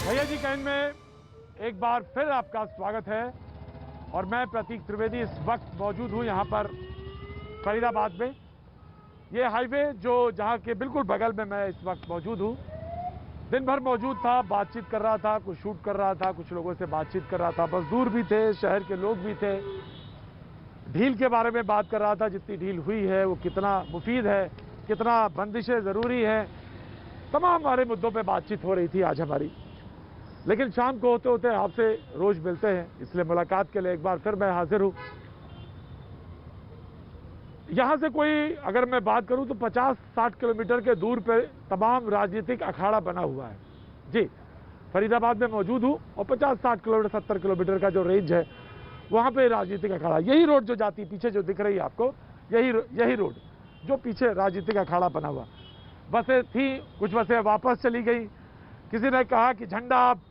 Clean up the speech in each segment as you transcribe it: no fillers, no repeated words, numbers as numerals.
भैया जी कैन में एक बार फिर आपका स्वागत है और मैं प्रतीक त्रिवेदी इस वक्त मौजूद हूं यहां पर फरीदाबाद में। ये हाईवे जो जहां के बिल्कुल बगल में मैं इस वक्त मौजूद हूं, दिन भर मौजूद था, बातचीत कर रहा था, कुछ शूट कर रहा था, कुछ लोगों से बातचीत कर रहा था, मजदूर भी थे, शहर के लोग भी थे, ढील के बारे में बात कर रहा था, जितनी ढील हुई है वो कितना मुफीद है, कितना बंदिशें ज़रूरी हैं, तमाम हमारे मुद्दों पे बातचीत हो रही थी आज हमारी। लेकिन शाम को होते होते आपसे रोज मिलते हैं, इसलिए मुलाकात के लिए एक बार फिर मैं हाजिर हूं। यहां से कोई अगर मैं बात करूं तो 50-60 किलोमीटर के दूर पे तमाम राजनीतिक अखाड़ा बना हुआ है। जी, फरीदाबाद में मौजूद हूं और 50-60 किलोमीटर 70 किलोमीटर का जो रेंज है वहां पे राजनीतिक अखाड़ा, यही रोड जो जाती है पीछे जो दिख रही है आपको, यही रोड जो पीछे राजनीतिक अखाड़ा बना हुआ। बसें थी, कुछ बसें वापस चली गई, किसी ने कहा कि झंडा आप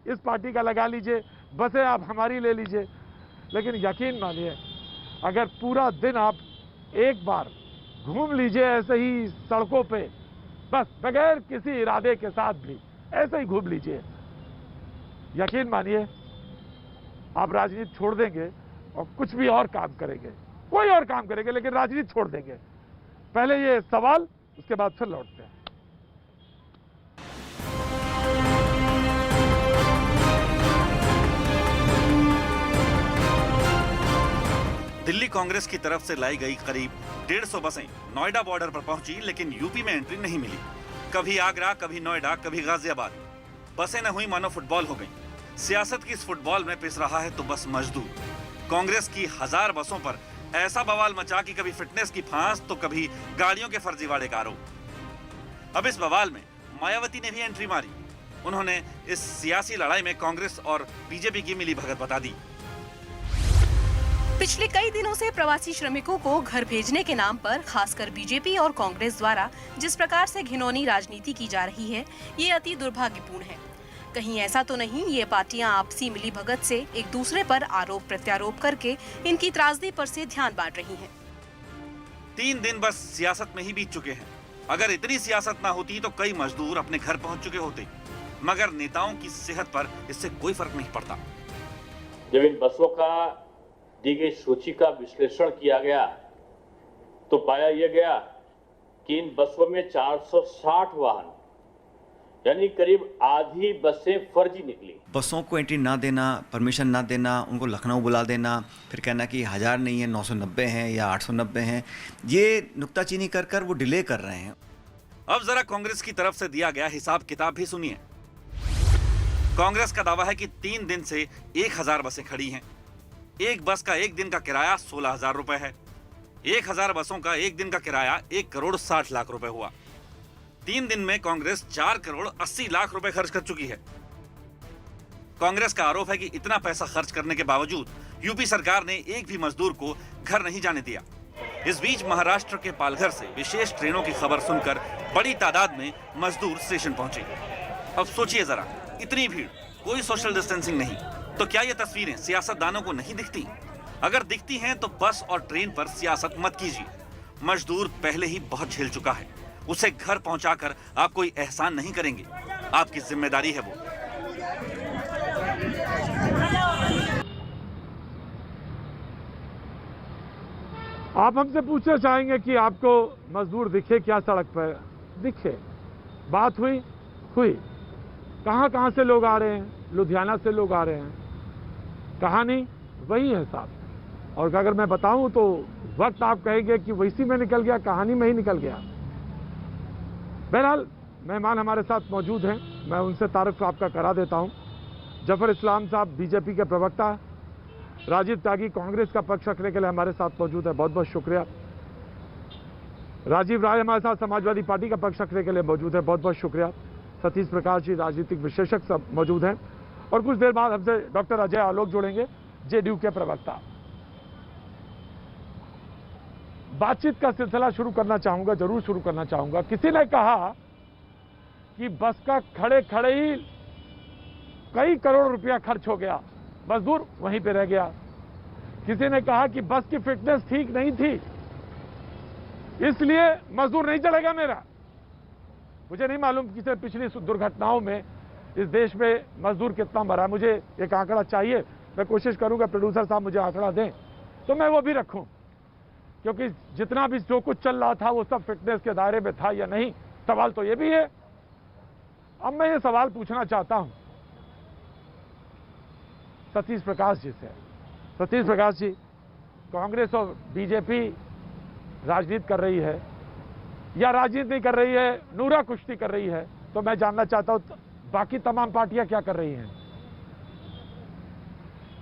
इस पार्टी का लगा लीजिए, बसें आप हमारी ले लीजिए। लेकिन यकीन मानिए, अगर पूरा दिन आप एक बार घूम लीजिए ऐसे ही सड़कों पे, बस बगैर किसी इरादे के साथ भी ऐसे ही घूम लीजिए, यकीन मानिए आप राजनीति छोड़ देंगे और कुछ भी और काम करेंगे, कोई और काम करेंगे, लेकिन राजनीति छोड़ देंगे। पहले ये सवाल, उसके बाद फिर लौटते हैं। दिल्ली कांग्रेस की तरफ से लाई गई करीब 150 बसें नोएडा बॉर्डर पर पहुंची, लेकिन यूपी में एंट्री नहीं मिली। कभी आगरा, कभी नोएडा, कभी गाजियाबाद। बसें न हुई मानो फुटबॉल हो गई। सियासत की इस फुटबॉल में पिस रहा है तो बस मजदूर। कांग्रेस की 1000 बसों पर ऐसा बवाल मचा कि कभी फिटनेस की फांस तो कभी गाड़ियों के फर्जीवाड़े का आरोप। अब इस बवाल में मायावती ने भी एंट्री मारी। उन्होंने इस सियासी लड़ाई में कांग्रेस और बीजेपी की मिलीभगत बता दी। पिछले कई दिनों से प्रवासी श्रमिकों को घर भेजने के नाम पर खासकर बीजेपी और कांग्रेस द्वारा जिस प्रकार से घिनौनी राजनीति की जा रही है, ये अति दुर्भाग्यपूर्ण है। कहीं ऐसा तो नहीं ये पार्टियां आपसी मिलीभगत से एक दूसरे पर आरोप प्रत्यारोप करके इनकी त्रासदी पर से ध्यान बांट रही हैं। 3 दिन बस सियासत में ही बीत चुके हैं। अगर इतनी सियासत ना होती तो कई मजदूर अपने घर पहुंच चुके होते, मगर नेताओं की सेहत पर इससे कोई फर्क नहीं पड़ता। जब इन बसों का दी गई सूची का विश्लेषण किया गया तो पाया यह गया कि इन बसों में 460 वाहन यानी करीब आधी बसें फर्जी निकली। बसों को एंट्री ना देना, परमिशन ना देना, उनको लखनऊ बुला देना, फिर कहना कि 1000 नहीं है 990 हैं या 890 हैं, ये नुक्ताचीनी कर कर वो डिले कर रहे हैं। अब जरा कांग्रेस की तरफ से दिया गया हिसाब किताब भी सुनिए। कांग्रेस का दावा है कि 3 दिन से 1000 बसें खड़ी हैं। एक बस का एक दिन का किराया 16,000 रुपए है। 1000 बसों का एक दिन का किराया 1 करोड़ 60 लाख रुपए हुआ। 3 दिन में कांग्रेस 4 करोड़ 80 लाख रुपए खर्च कर चुकी है। कांग्रेस का आरोप है कि इतना पैसा खर्च करने के बावजूद यूपी सरकार ने एक भी मजदूर को घर नहीं जाने दिया। इस बीच महाराष्ट्र के पालघर से विशेष ट्रेनों की खबर सुनकर बड़ी तादाद में मजदूर स्टेशन पहुंचे। अब सोचिए जरा, इतनी भीड़, कोई सोशल डिस्टेंसिंग नहीं, तो क्या ये तस्वीरें सियासतदानों को नहीं दिखती? अगर दिखती हैं तो बस और ट्रेन पर सियासत मत कीजिए। मजदूर पहले ही बहुत झेल चुका है, उसे घर पहुंचाकर आप कोई एहसान नहीं करेंगे, आपकी जिम्मेदारी है वो। आप हमसे पूछना चाहेंगे कि आपको मजदूर दिखे क्या सड़क पर? दिखे, बात हुई, कहां से लोग आ रहे हैं? लुधियाना से लोग आ रहे हैं। कहानी वही है साहब, और अगर मैं बताऊं तो वक्त आप कहेंगे कि वैसी में निकल गया, कहानी में ही निकल गया। बहरहाल मेहमान हमारे साथ मौजूद हैं, मैं उनसे तारुफ आपका करा देता हूं। जफर इस्लाम साहब बीजेपी के प्रवक्ता, राजीव त्यागी कांग्रेस का पक्ष रखने के लिए हमारे साथ मौजूद है, बहुत बहुत शुक्रिया। राजीव राय हमारे साथ समाजवादी पार्टी का पक्ष रखने के लिए मौजूद है, बहुत बहुत शुक्रिया। सतीश प्रकाश जी राजनीतिक विशेषज्ञ सब मौजूद हैं, और कुछ देर बाद हमसे डॉक्टर अजय आलोक जुड़ेंगे, जेडीयू के प्रवक्ता। बातचीत का सिलसिला शुरू करना चाहूंगा, जरूर शुरू करना चाहूंगा। किसी ने कहा कि बस का खड़े खड़े ही कई करोड़ रुपया खर्च हो गया, मजदूर वहीं पे रह गया। किसी ने कहा कि बस की फिटनेस ठीक नहीं थी, इसलिए मजदूर नहीं चलेगा मेरा। मुझे नहीं मालूम कि पिछली दुर्घटनाओं में इस देश में मजदूर कितना मरा है, मुझे एक आंकड़ा चाहिए। मैं कोशिश करूंगा प्रोड्यूसर साहब मुझे आंकड़ा दें तो मैं वो भी रखूं, क्योंकि जितना भी जो कुछ चल रहा था वो सब फिटनेस के दायरे में था या नहीं, सवाल तो ये भी है। अब मैं ये सवाल पूछना चाहता हूं सतीश प्रकाश जी से। सतीश प्रकाश जी, कांग्रेस और बीजेपी राजनीति कर रही है या राजनीति नहीं कर रही है, नूरा कुश्ती कर रही है, तो मैं जानना चाहता हूं बाकी तमाम पार्टियां क्या कर रही हैं?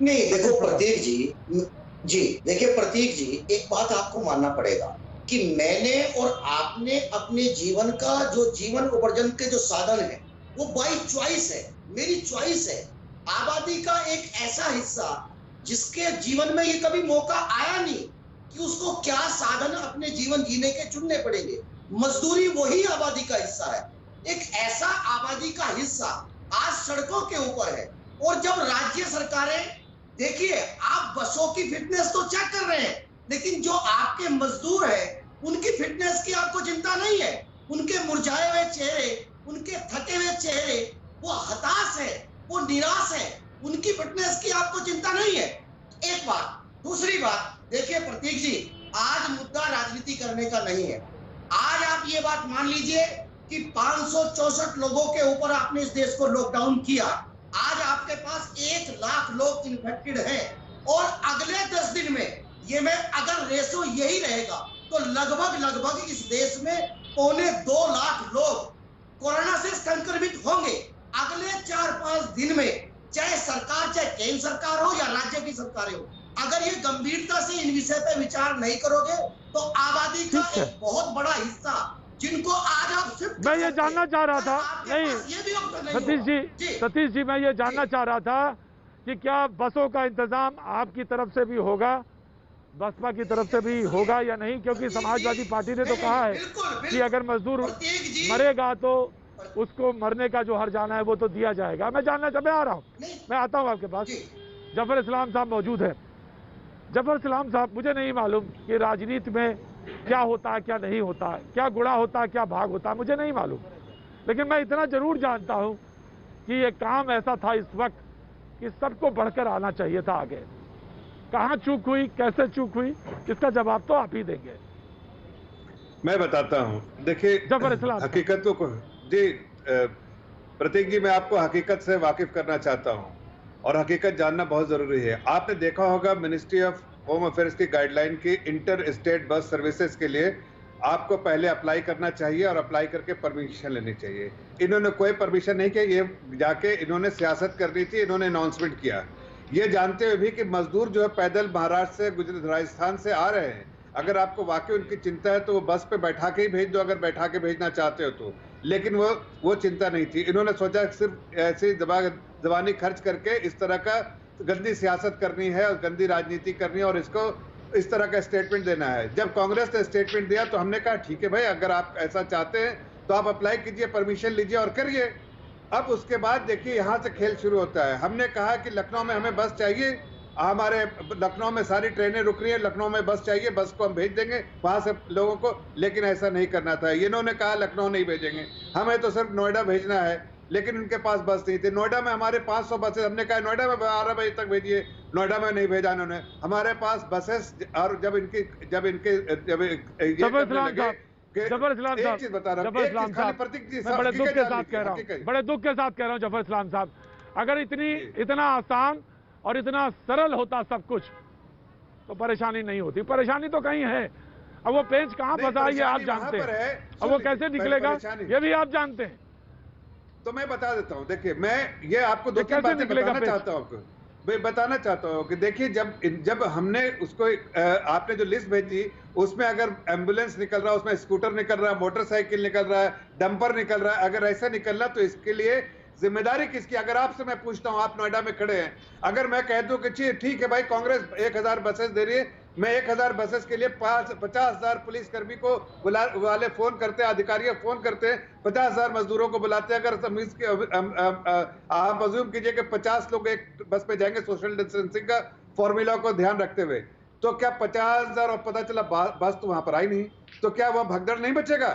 नहीं, देखो प्रतीक जी देखिए प्रतीक जी, एक बात आपको मानना पड़ेगा कि मैंने और आपने अपने जीवन का जो जीवन उपार्जन के जो साधन है वो बाई चॉइस है, मेरी चॉइस है। आबादी का एक ऐसा हिस्सा जिसके जीवन में ये कभी मौका आया नहीं कि उसको क्या साधन अपने जीवन जीने के चुनने पड़ेंगे, मजदूरी वही आबादी का हिस्सा है। एक ऐसा आबादी का हिस्सा आज सड़कों के ऊपर है, और जब राज्य सरकारें, देखिए आप बसों की फिटनेस तो चेक कर रहे हैं, लेकिन जो आपके मजदूर है उनकी फिटनेस की आपको चिंता नहीं है। उनके मुरझाए हुए चेहरे, उनके थके हुए चेहरे, वो हताश है, वो निराश है, उनकी फिटनेस की आपको चिंता नहीं है। एक बात। दूसरी बात, देखिए प्रतीक जी, आज मुद्दा राजनीति करने का नहीं है। आज आप ये बात मान लीजिए कि 564 लोगों के ऊपर आपने इस देश को लॉकडाउन किया। आज आपके पास 1 लाख लोग इन्फेक्टेड हैं, और अगले 10 दिन में ये में अगर रेशो यही रहेगा तो लगभग इस देश में 2.25 लाख लोग कोरोना से संक्रमित होंगे। अगले 4-5 दिन में चाहे सरकार, चाहे केंद्र सरकार हो या राज्य की सरकारें हो, अगर ये गंभीरता से इन विषय पे विचार नहीं करोगे तो आबादी का एक बहुत बड़ा हिस्सा जिनको आज आप शिफ्ट, मैं ये जानना चाह रहा था, नहीं सतीश जी, मैं ये जानना चाह रहा था कि क्या बसों का इंतजाम आपकी तरफ से भी होगा, बसपा की तरफ से भी होगा या नहीं? क्योंकि समाजवादी पार्टी ने तो कहा है कि अगर मजदूर मरेगा तो उसको मरने का जो हर्जाना है वो तो दिया जाएगा। मैं जानना चाह, मैं आ रहा हूँ, मैं आता हूँ आपके पास। जफर इस्लाम साहब मौजूद है। जफर इस्लाम साहब, मुझे नहीं मालूम कि राजनीति में क्या होता है, क्या नहीं होता है, क्या गुणा होता है, क्या भाग होता है, मुझे नहीं मालूम, लेकिन मैं इतना जरूर जानता हूं कि ये काम ऐसा था इस वक्त कि सबको बढ़कर आना चाहिए था आगे। कहां चूक हुई, कैसे चूक हुई, इसका जवाब तो आप ही देंगे। मैं बताता हूं। देखिए, जफर इस्लाम हकीकतों को जी, प्रतीक जी, मैं आपको हकीकत से वाकिफ करना चाहता हूं, और हकीकत जानना बहुत जरूरी है। आपने देखा होगा मिनिस्ट्री ऑफ होम अफेयर्स की गाइडलाइन की इंटर स्टेट बस सर्विसेज के लिए आपको पहले अप्लाई करना चाहिए और अप्लाई करके परमिशन लेनी चाहिए। इन्होंने कोई परमिशन नहीं किया, ये जाके इन्होंने सियासत करनी थी, इन्होंने अनाउंसमेंट किया, ये जानते हुए भी कि मजदूर जो है पैदल महाराष्ट्र से, गुजरात, राजस्थान से आ रहे हैं। अगर आपको वाकई उनकी चिंता है तो वो बस पे बैठा के ही भेज दो, अगर बैठा के भेजना चाहते हो तो। लेकिन वो चिंता नहीं थी। इन्होंने सोचा सिर्फ ऐसी जबानी खर्च करके इस तरह का गंदी सियासत करनी है और गंदी राजनीति करनी है और इसको इस तरह का स्टेटमेंट देना है। जब कांग्रेस ने स्टेटमेंट दिया तो हमने कहा ठीक है भाई, अगर आप ऐसा चाहते हैं तो आप अप्लाई कीजिए, परमिशन लीजिए और करिए। अब उसके बाद देखिए यहाँ से खेल शुरू होता है। हमने कहा कि लखनऊ में हमें बस चाहिए, हमारे लखनऊ में सारी ट्रेनें रुक रही है, लखनऊ में बस चाहिए, बस को हम भेज देंगे वहां से लोगों को। लेकिन ऐसा नहीं करना था। इन्होंने कहा लखनऊ नहीं भेजेंगे, हमें तो सिर्फ नोएडा भेजना है, लेकिन उनके पास बस नहीं थी। नोएडा में हमारे 500 बसेस, हमने कहा नोएडा में 12 बजे तक भेजिए, नोएडा में नहीं भेजा इन्होंने। हमारे पास बसेस, और जब इनके जफर इस्लाम साहब, मैं बड़े दुख के साथ कह रहा हूँ जफर इस्लाम साहब, अगर इतना आसान और इतना सरल होता सब कुछ तो परेशानी नहीं होती। परेशानी तो कहीं है। अब वो पेंच कहाँ फंसा है ये आप जानते हैं, अब वो कैसे निकलेगा ये भी आप जानते हैं। तो मैं बता देता हूँ। देखिए, मैं ये आपको दो तीन बातें बताना चाहता हूँ कि देखिए, जब हमने उसको आपने जो लिस्ट भेजी उसमें अगर एम्बुलेंस निकल रहा है, उसमें स्कूटर निकल रहा है, मोटरसाइकिल निकल रहा है, डंपर निकल रहा है, अगर ऐसा निकलना तो इसके लिए जिम्मेदारी किसकी? अगर आपसे मैं पूछता हूं, आप नोएडा में खड़े हैं, अगर मैं कह दूं कि ठीक है भाई, कांग्रेस 1000 बसेस दे रही है, मैं 1000 बसेस के लिए 50,000 पुलिसकर्मी को वाले फोन करते हैं, अधिकारी फोन करते हैं, 50,000 मजदूरों को बुलाते हैं। अगर आप अज्यूम कीजिए कि 50 लोग एक बस पे जाएंगे सोशल डिस्टेंसिंग का फॉर्मूला को ध्यान रखते हुए, तो क्या 50,000 और पता चला बस तो वहां पर आई नहीं, तो क्या वह भगदड़ नहीं बचेगा?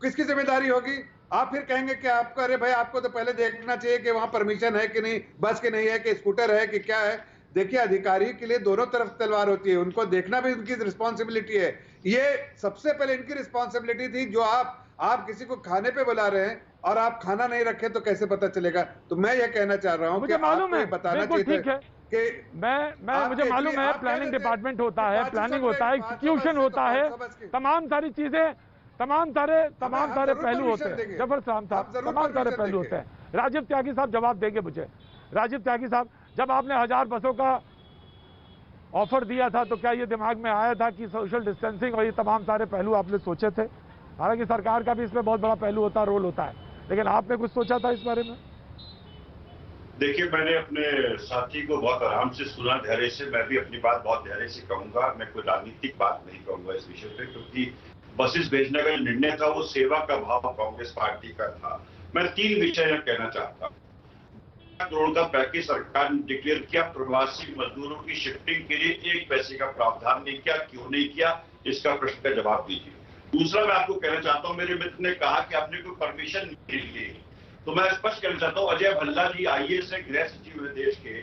किसकी जिम्मेदारी होगी? आप फिर कहेंगे कि आपको, अरे भाई आपको तो पहले देखना चाहिए कि वहां परमिशन है कि नहीं, बस की नहीं है कि स्कूटर है कि क्या है। देखिए, अधिकारी के लिए दोनों तरफ तलवार होती है, उनको देखना भी उनकी रिस्पॉन्सिबिलिटी है। ये सबसे पहले इनकी रिस्पॉन्सिबिलिटी थी, जो आप किसी को खाने पे बुला रहे हैं और आप खाना नहीं रखे तो कैसे पता चलेगा। तो मैं ये कहना चाह रहा हूँ कि मुझे मालूम आपको है, ये बताना बिल्कुल चाहिए ठीक है कि मैं मुझे मालूम है, प्लानिंग डिपार्टमेंट होता है, प्लानिंग होता है, एग्जीक्यूशन होता है, तमाम सारी चीजें, तमाम सारे पहलू होते हैं। जफर इस्लाम साहब, तमाम सारे पहलू होते हैं। राजीव त्यागी साहब जवाब देंगे मुझे। राजीव त्यागी साहब, जब आपने 1000 बसों का ऑफर दिया था तो क्या ये दिमाग में आया था कि सोशल डिस्टेंसिंग और ये तमाम सारे पहलू आपने सोचे थे? हालांकि सरकार का भी इसमें बहुत बड़ा पहलू होता है, रोल होता है, लेकिन आपने कुछ सोचा था इस बारे में? देखिए, मैंने अपने साथी को बहुत आराम से सुना, धैर्य से। मैं भी अपनी बात बहुत धैर्य से कहूंगा। मैं कोई राजनीतिक बात नहीं कहूंगा इस विषय पे, क्योंकि बसेस भेजने का जो निर्णय था वो सेवा का भाव कांग्रेस पार्टी का था। मैं 3 विषय कहना चाहता हूँ। करोड़ का पैकेज सरकार ने डिक्लेयर किया, प्रवासी मजदूरों की शिफ्टिंग के लिए 1 पैसे का प्रावधान नहीं किया। क्यों नहीं किया, इसका प्रश्न का जवाब दीजिए। दूसरा, मैं आपको कहना चाहता हूं, मेरे मित्र ने कहा कि आपने कोई परमिशन नहीं ली, तो मैं स्पष्ट कहना चाहता हूं, अजय भल्ला जी आईएएस है, गृह सचिव है देश के।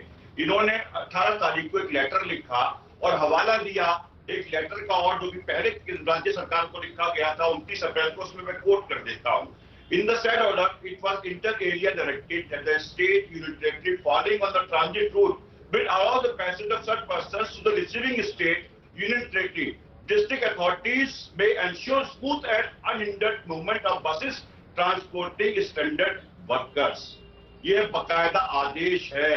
इन्होंने 18 तारीख को एक लेटर लिखा और हवाला दिया एक लेटर का, और जो कि पहले राज्य सरकार को लिखा गया था 29 अप्रैल को, उसमें मैं कोट कर देता हूं। In the said order, it was inter alia directed that the state unit directive falling on the transit route will allow the passage of such persons to the receiving state unit directive. District authorities may ensure smooth and unhindered movement of buses transporting standard workers. यह बकायदा आदेश है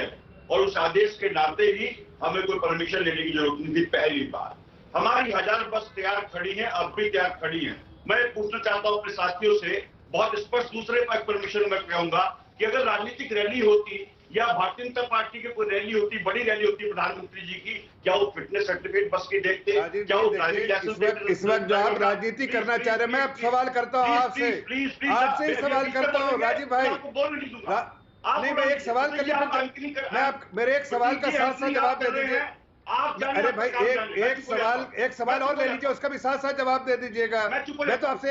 और उस आदेश के नाते ही हमें कोई permission लेने की जरूरत नहीं थी। पहली बात, हमारी 1000 बस तैयार खड़ी है, अब भी तैयार खड़ी है। मैं पूछना चाहता हूँ अपने साथियों से बहुत स्पष्ट, दूसरे पर परमिशन मैं कहूंगा कि अगर राजनीतिक रैली होती या भारतीय जनता पार्टी की कोई रैली होती, बड़ी रैली होती प्रधानमंत्री जी की, क्या वो फिटनेस सर्टिफिकेट बस की देखते? क्या वो ड्राइविंग लाइसेंस? इस वक्त जो आप राजनीति करना चाह रहे हैं, मैं अब सवाल करता हूँ आपसे ही सवाल करता हूँ राजीव भाई। नहीं, मैं एक सवाल मेरे एक सवाल का साथ साथ जवाब दे दीजिए। अरे भाई, एक सवाल और ले लीजिए, उसका भी साथ साथ जवाब दे दीजिएगा। मैं तो आपसे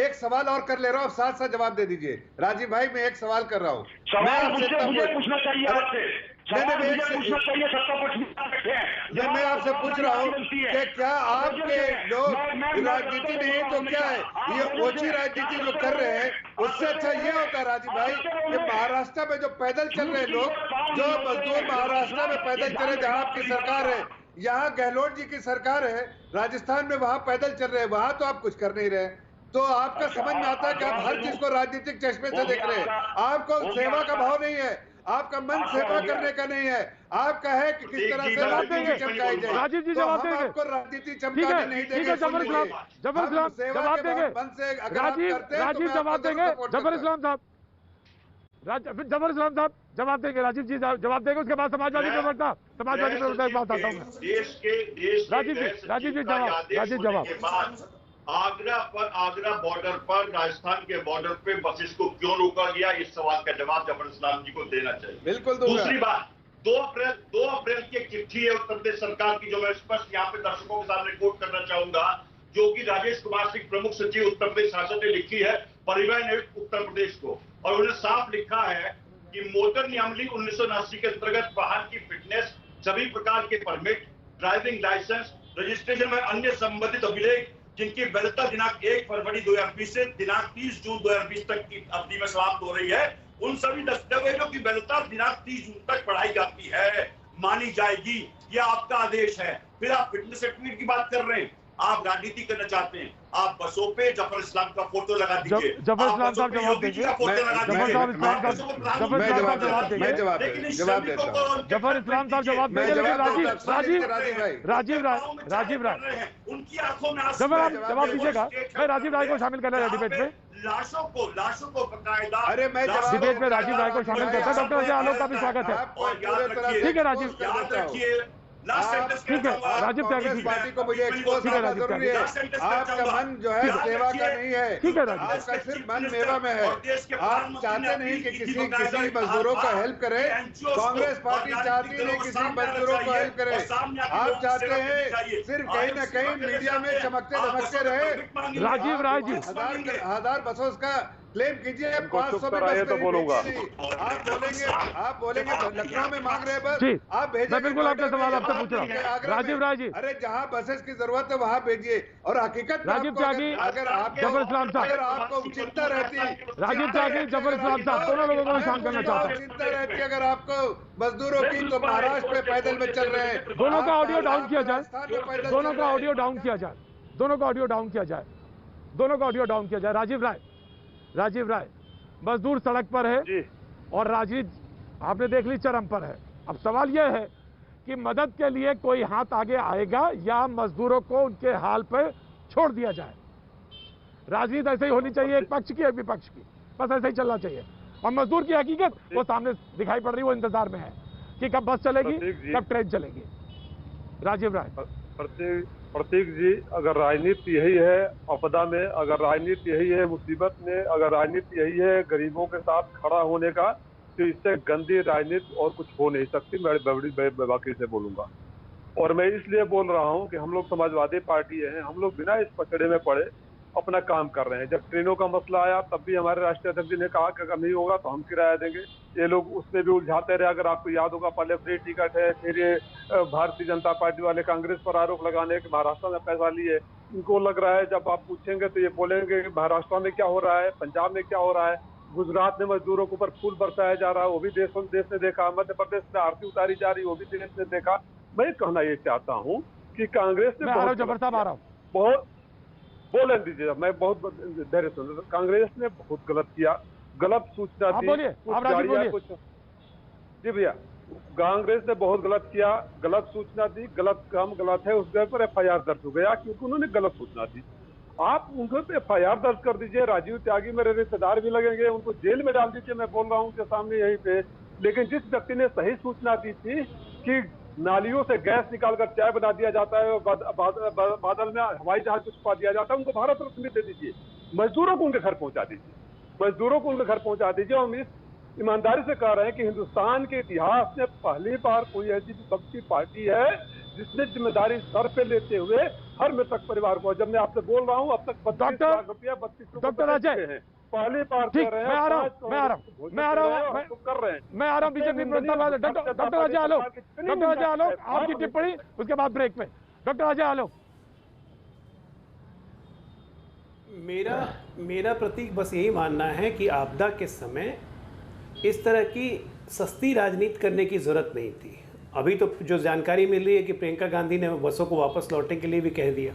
एक सवाल और कर ले रहा हूँ, साथ साथ जवाब दे दीजिए। राजीव भाई, मैं एक सवाल कर रहा हूँ। मुझे पूछना चाहिए आपसे, मैं आपसे पूछ रहा हूँ कि क्या आपके लोग राजनीति नहीं तो क्या है, ये ओछी राजनीति जो कर रहे हैं, उससे अच्छा ये होता राजीव भाई कि महाराष्ट्र में जो पैदल चल रहे लोग, जो मजदूर महाराष्ट्र में पैदल चले, जहाँ आपकी सरकार है, यहाँ गहलोत जी की सरकार है, राजस्थान में वहाँ पैदल चल रहे हैं, वहाँ तो आप कुछ कर नहीं रहे। तो आपका समझ में आता है कि आप हर चीज को राजनीतिक चश्मे से देख रहे हैं। आपको सेवा का भाव नहीं है, आपका मन सेवा करने का नहीं है, आपका है कि किस तरह से राजनीति चमकाई जाए। राजीव जी जवाब देंगे, आपको राजनीति चमकाने नहीं देंगे। जफर इस्लाम जवाब देंगे, राजीव जवाब देंगे, जफर इस्लाम साहब जवाब देंगे, राजीव जी जवाब देंगे, उसके बाद समाजवादी प्रवक्ता की बात आता हूँ। राजीव जी जवाब। आगरा बॉर्डर पर, राजस्थान के बॉर्डर पे बसेस को क्यों रोका गया, इस सवाल का जवाब जफर इस्लाम जी को देना चाहिए। बिल्कुल। दूसरी बात, 2 अप्रैल की एक चिट्ठी है उत्तर प्रदेश सरकार की, जो मैं स्पष्ट यहाँ पे दर्शकों के सामने कोट करना चाहूंगा, जो कि राजेश कुमार सिंह प्रमुख सचिव उत्तर प्रदेश शासन ने लिखी है परिवहन आयुक्त उत्तर प्रदेश को, और उन्हें साफ लिखा है कि मोटर नियमावली 1979 के अंतर्गत वाहन की फिटनेस, सभी प्रकार के परमिट, ड्राइविंग लाइसेंस, रजिस्ट्रेशन में अन्य संबंधित अभिलेख जिनकी वैधता दिनांक 1 फरवरी 2020 से दिनांक 30 जून 2020 तक की अवधि में समाप्त हो रही है, उन सभी दस्तावेजों की वैधता दिनांक 30 जून तक बढ़ाई जाती है, मानी जाएगी। यह आपका आदेश है। फिर आप फिटनेस सर्टिफिकेट की बात कर रहे हैं, आप राजनीति करना चाहते हैं, आप बसों पे जफर इस्लाम का फोटो लगा दीजिए। जफर इस्लाम साहब जवाब देंगे, जफर इस्लाम साहब जवाब देंगे। राजीव राय उनकी आंखों में जवाब दीजिएगा। मैं राजीव राय को शामिल कर रहा डिबेट में, लाशों को बकायदा। अरे मैं डिबेट में राजीव राय को शामिल करता हूँ। डॉक्टर अजय आलोक का भी स्वागत है। और याद रखिए, ठीक है राजीव, याद रखिए ठीक है राजीव त्यागी, कांग्रेस ठीक पार्टी है को मुझे एक्सपोज ठीक है, करना राजीव जरूरी है। आपका मन जो है सेवा का नहीं है, ठीक है राजीव, आपका सिर्फ मन मेवा में है। आप चाहते नहीं कि किसी मजदूरों का हेल्प करे। कांग्रेस पार्टी चाहती नहीं किसी मजदूरों को हेल्प करे। आप चाहते हैं सिर्फ कहीं न कहीं मीडिया में चमकते धमकते रहे। राजीव राय जी, हजार बसों का क्लेम कीजिए, 500 में बस तो बोलूंगा। आप बोलेंगे लखनऊ में मांग रहे हैं बस, जी, आप भेजिए। मैं बिल्कुल आपका सवाल आपसे पूछ रहा हूँ राजीव राय जी। अरे जहाँ बसेस की जरूरत है वहाँ भेजिए। और हकीकत में राजीव आपको त्यागी, अगर आपको जफर इस्लाम साहब, अगर आपको चिंता रहती, राजीव त्यागी, जफर इस्लाम साहब, दोनों लोगों को मैं शांत करना चाहता हूँ। चिंता रहती अगर आपको मजदूरों की, तो महाराष्ट्र में पैदल में चल रहे हैं। दोनों का ऑडियो डाउन किया जाए, राजस्थान में पैदल दोनों चल का रहे हैं। ऑडियो डाउन किया जाए, दोनों का ऑडियो डाउन किया जाए, दोनों का ऑडियो डाउन किया जाए। राजीव राय, मजदूर सड़क पर है जी। और राजनीति आपने देख ली चरम पर है। अब सवाल यह है कि मदद के लिए कोई हाथ आगे आएगा या मजदूरों को उनके हाल पर छोड़ दिया जाए। राजनीति ऐसे ही होनी चाहिए, एक पक्ष की एक विपक्ष की, बस ऐसे ही चलना चाहिए। और मजदूर की हकीकत वो सामने दिखाई पड़ रही, वो इंतजार में है कि कब बस चलेगी, कब ट्रेन चलेगी। राजीव राय, प्रतीक जी, अगर राजनीति यही है आपदा में, अगर राजनीति यही है मुसीबत में, अगर राजनीति यही है गरीबों के साथ खड़ा होने का, तो इससे गंदी राजनीति और कुछ हो नहीं सकती। मैं बड़ी बेबाकी से बोलूंगा। और मैं इसलिए बोल रहा हूं कि हम लोग समाजवादी पार्टी हैं, हम लोग बिना इस पकड़े में पड़े अपना काम कर रहे हैं। जब ट्रेनों का मसला आया तब भी हमारे राष्ट्रीय अध्यक्ष जी ने कहा कि अगर नहीं होगा तो हम किराया देंगे। ये लोग उसमें भी उलझाते रहे। अगर आपको याद होगा, पहले फ्री टिकट है, फिर ये भारतीय जनता पार्टी वाले कांग्रेस पर आरोप लगाने के महाराष्ट्र में पैसा लिए। इनको लग रहा है जब आप पूछेंगे तो ये बोलेंगे कि महाराष्ट्र में क्या हो रहा है, पंजाब में क्या हो रहा है, गुजरात में मजदूरों के ऊपर फूल बरसाया जा रहा है, वो भी देश ने देखा, मध्य प्रदेश में आरती उतारी जा रही, वो भी देश ने देखा। मैं कहना ये चाहता हूँ कि कांग्रेस ने बहुत बोले दीजिए, मैं बहुत धैर्य सुन, कांग्रेस ने बहुत गलत किया, गलत सूचना दी कुछ। जी भैया, कांग्रेस ने बहुत गलत किया, गलत सूचना दी, गलत काम गलत है, उसके ऊपर FIR दर्ज हो गया क्योंकि उन्होंने गलत सूचना दी। आप उनके पे FIR दर्ज कर दीजिए। राजीव त्यागी मेरे रिश्तेदार भी लगेंगे, उनको जेल में डाल दीजिए। मैं बोल रहा हूँ उनके सामने यहीं पे। लेकिन जिस व्यक्ति ने सही सूचना दी थी कि नालियों से गैस निकालकर चाय बना दिया जाता है, बादल में हवाई जहाज को छुपा दिया जाता है, उनको भारत रत्न भी दे दीजिए। मजदूरों को उनके घर पहुंचा दीजिए, मजदूरों को उनके घर पहुंचा दीजिए। हम इस ईमानदारी से कह रहे हैं कि हिंदुस्तान के इतिहास में पहली बार कोई ऐसी विपक्षी पार्टी है जिसने जिम्मेदारी सर पे लेते हुए हर मृतक परिवार को, जब मैं आपसे बोल रहा हूँ अब तक 32 लाख रुपया 32 डॉक्टर अजय, पहली बार ठीक, मैं आ रहा हूँ बीजेपी डॉक्टर अजय आलोक, आपकी टिप्पणी, उसके बाद ब्रेक में डॉक्टर अजय आलोक। मेरा प्रतीक बस यही मानना है कि आपदा के समय इस तरह की सस्ती राजनीति करने की जरूरत नहीं थी। अभी तो जो जानकारी मिल रही है कि प्रियंका गांधी ने बसों को वापस लौटने के लिए भी कह दिया।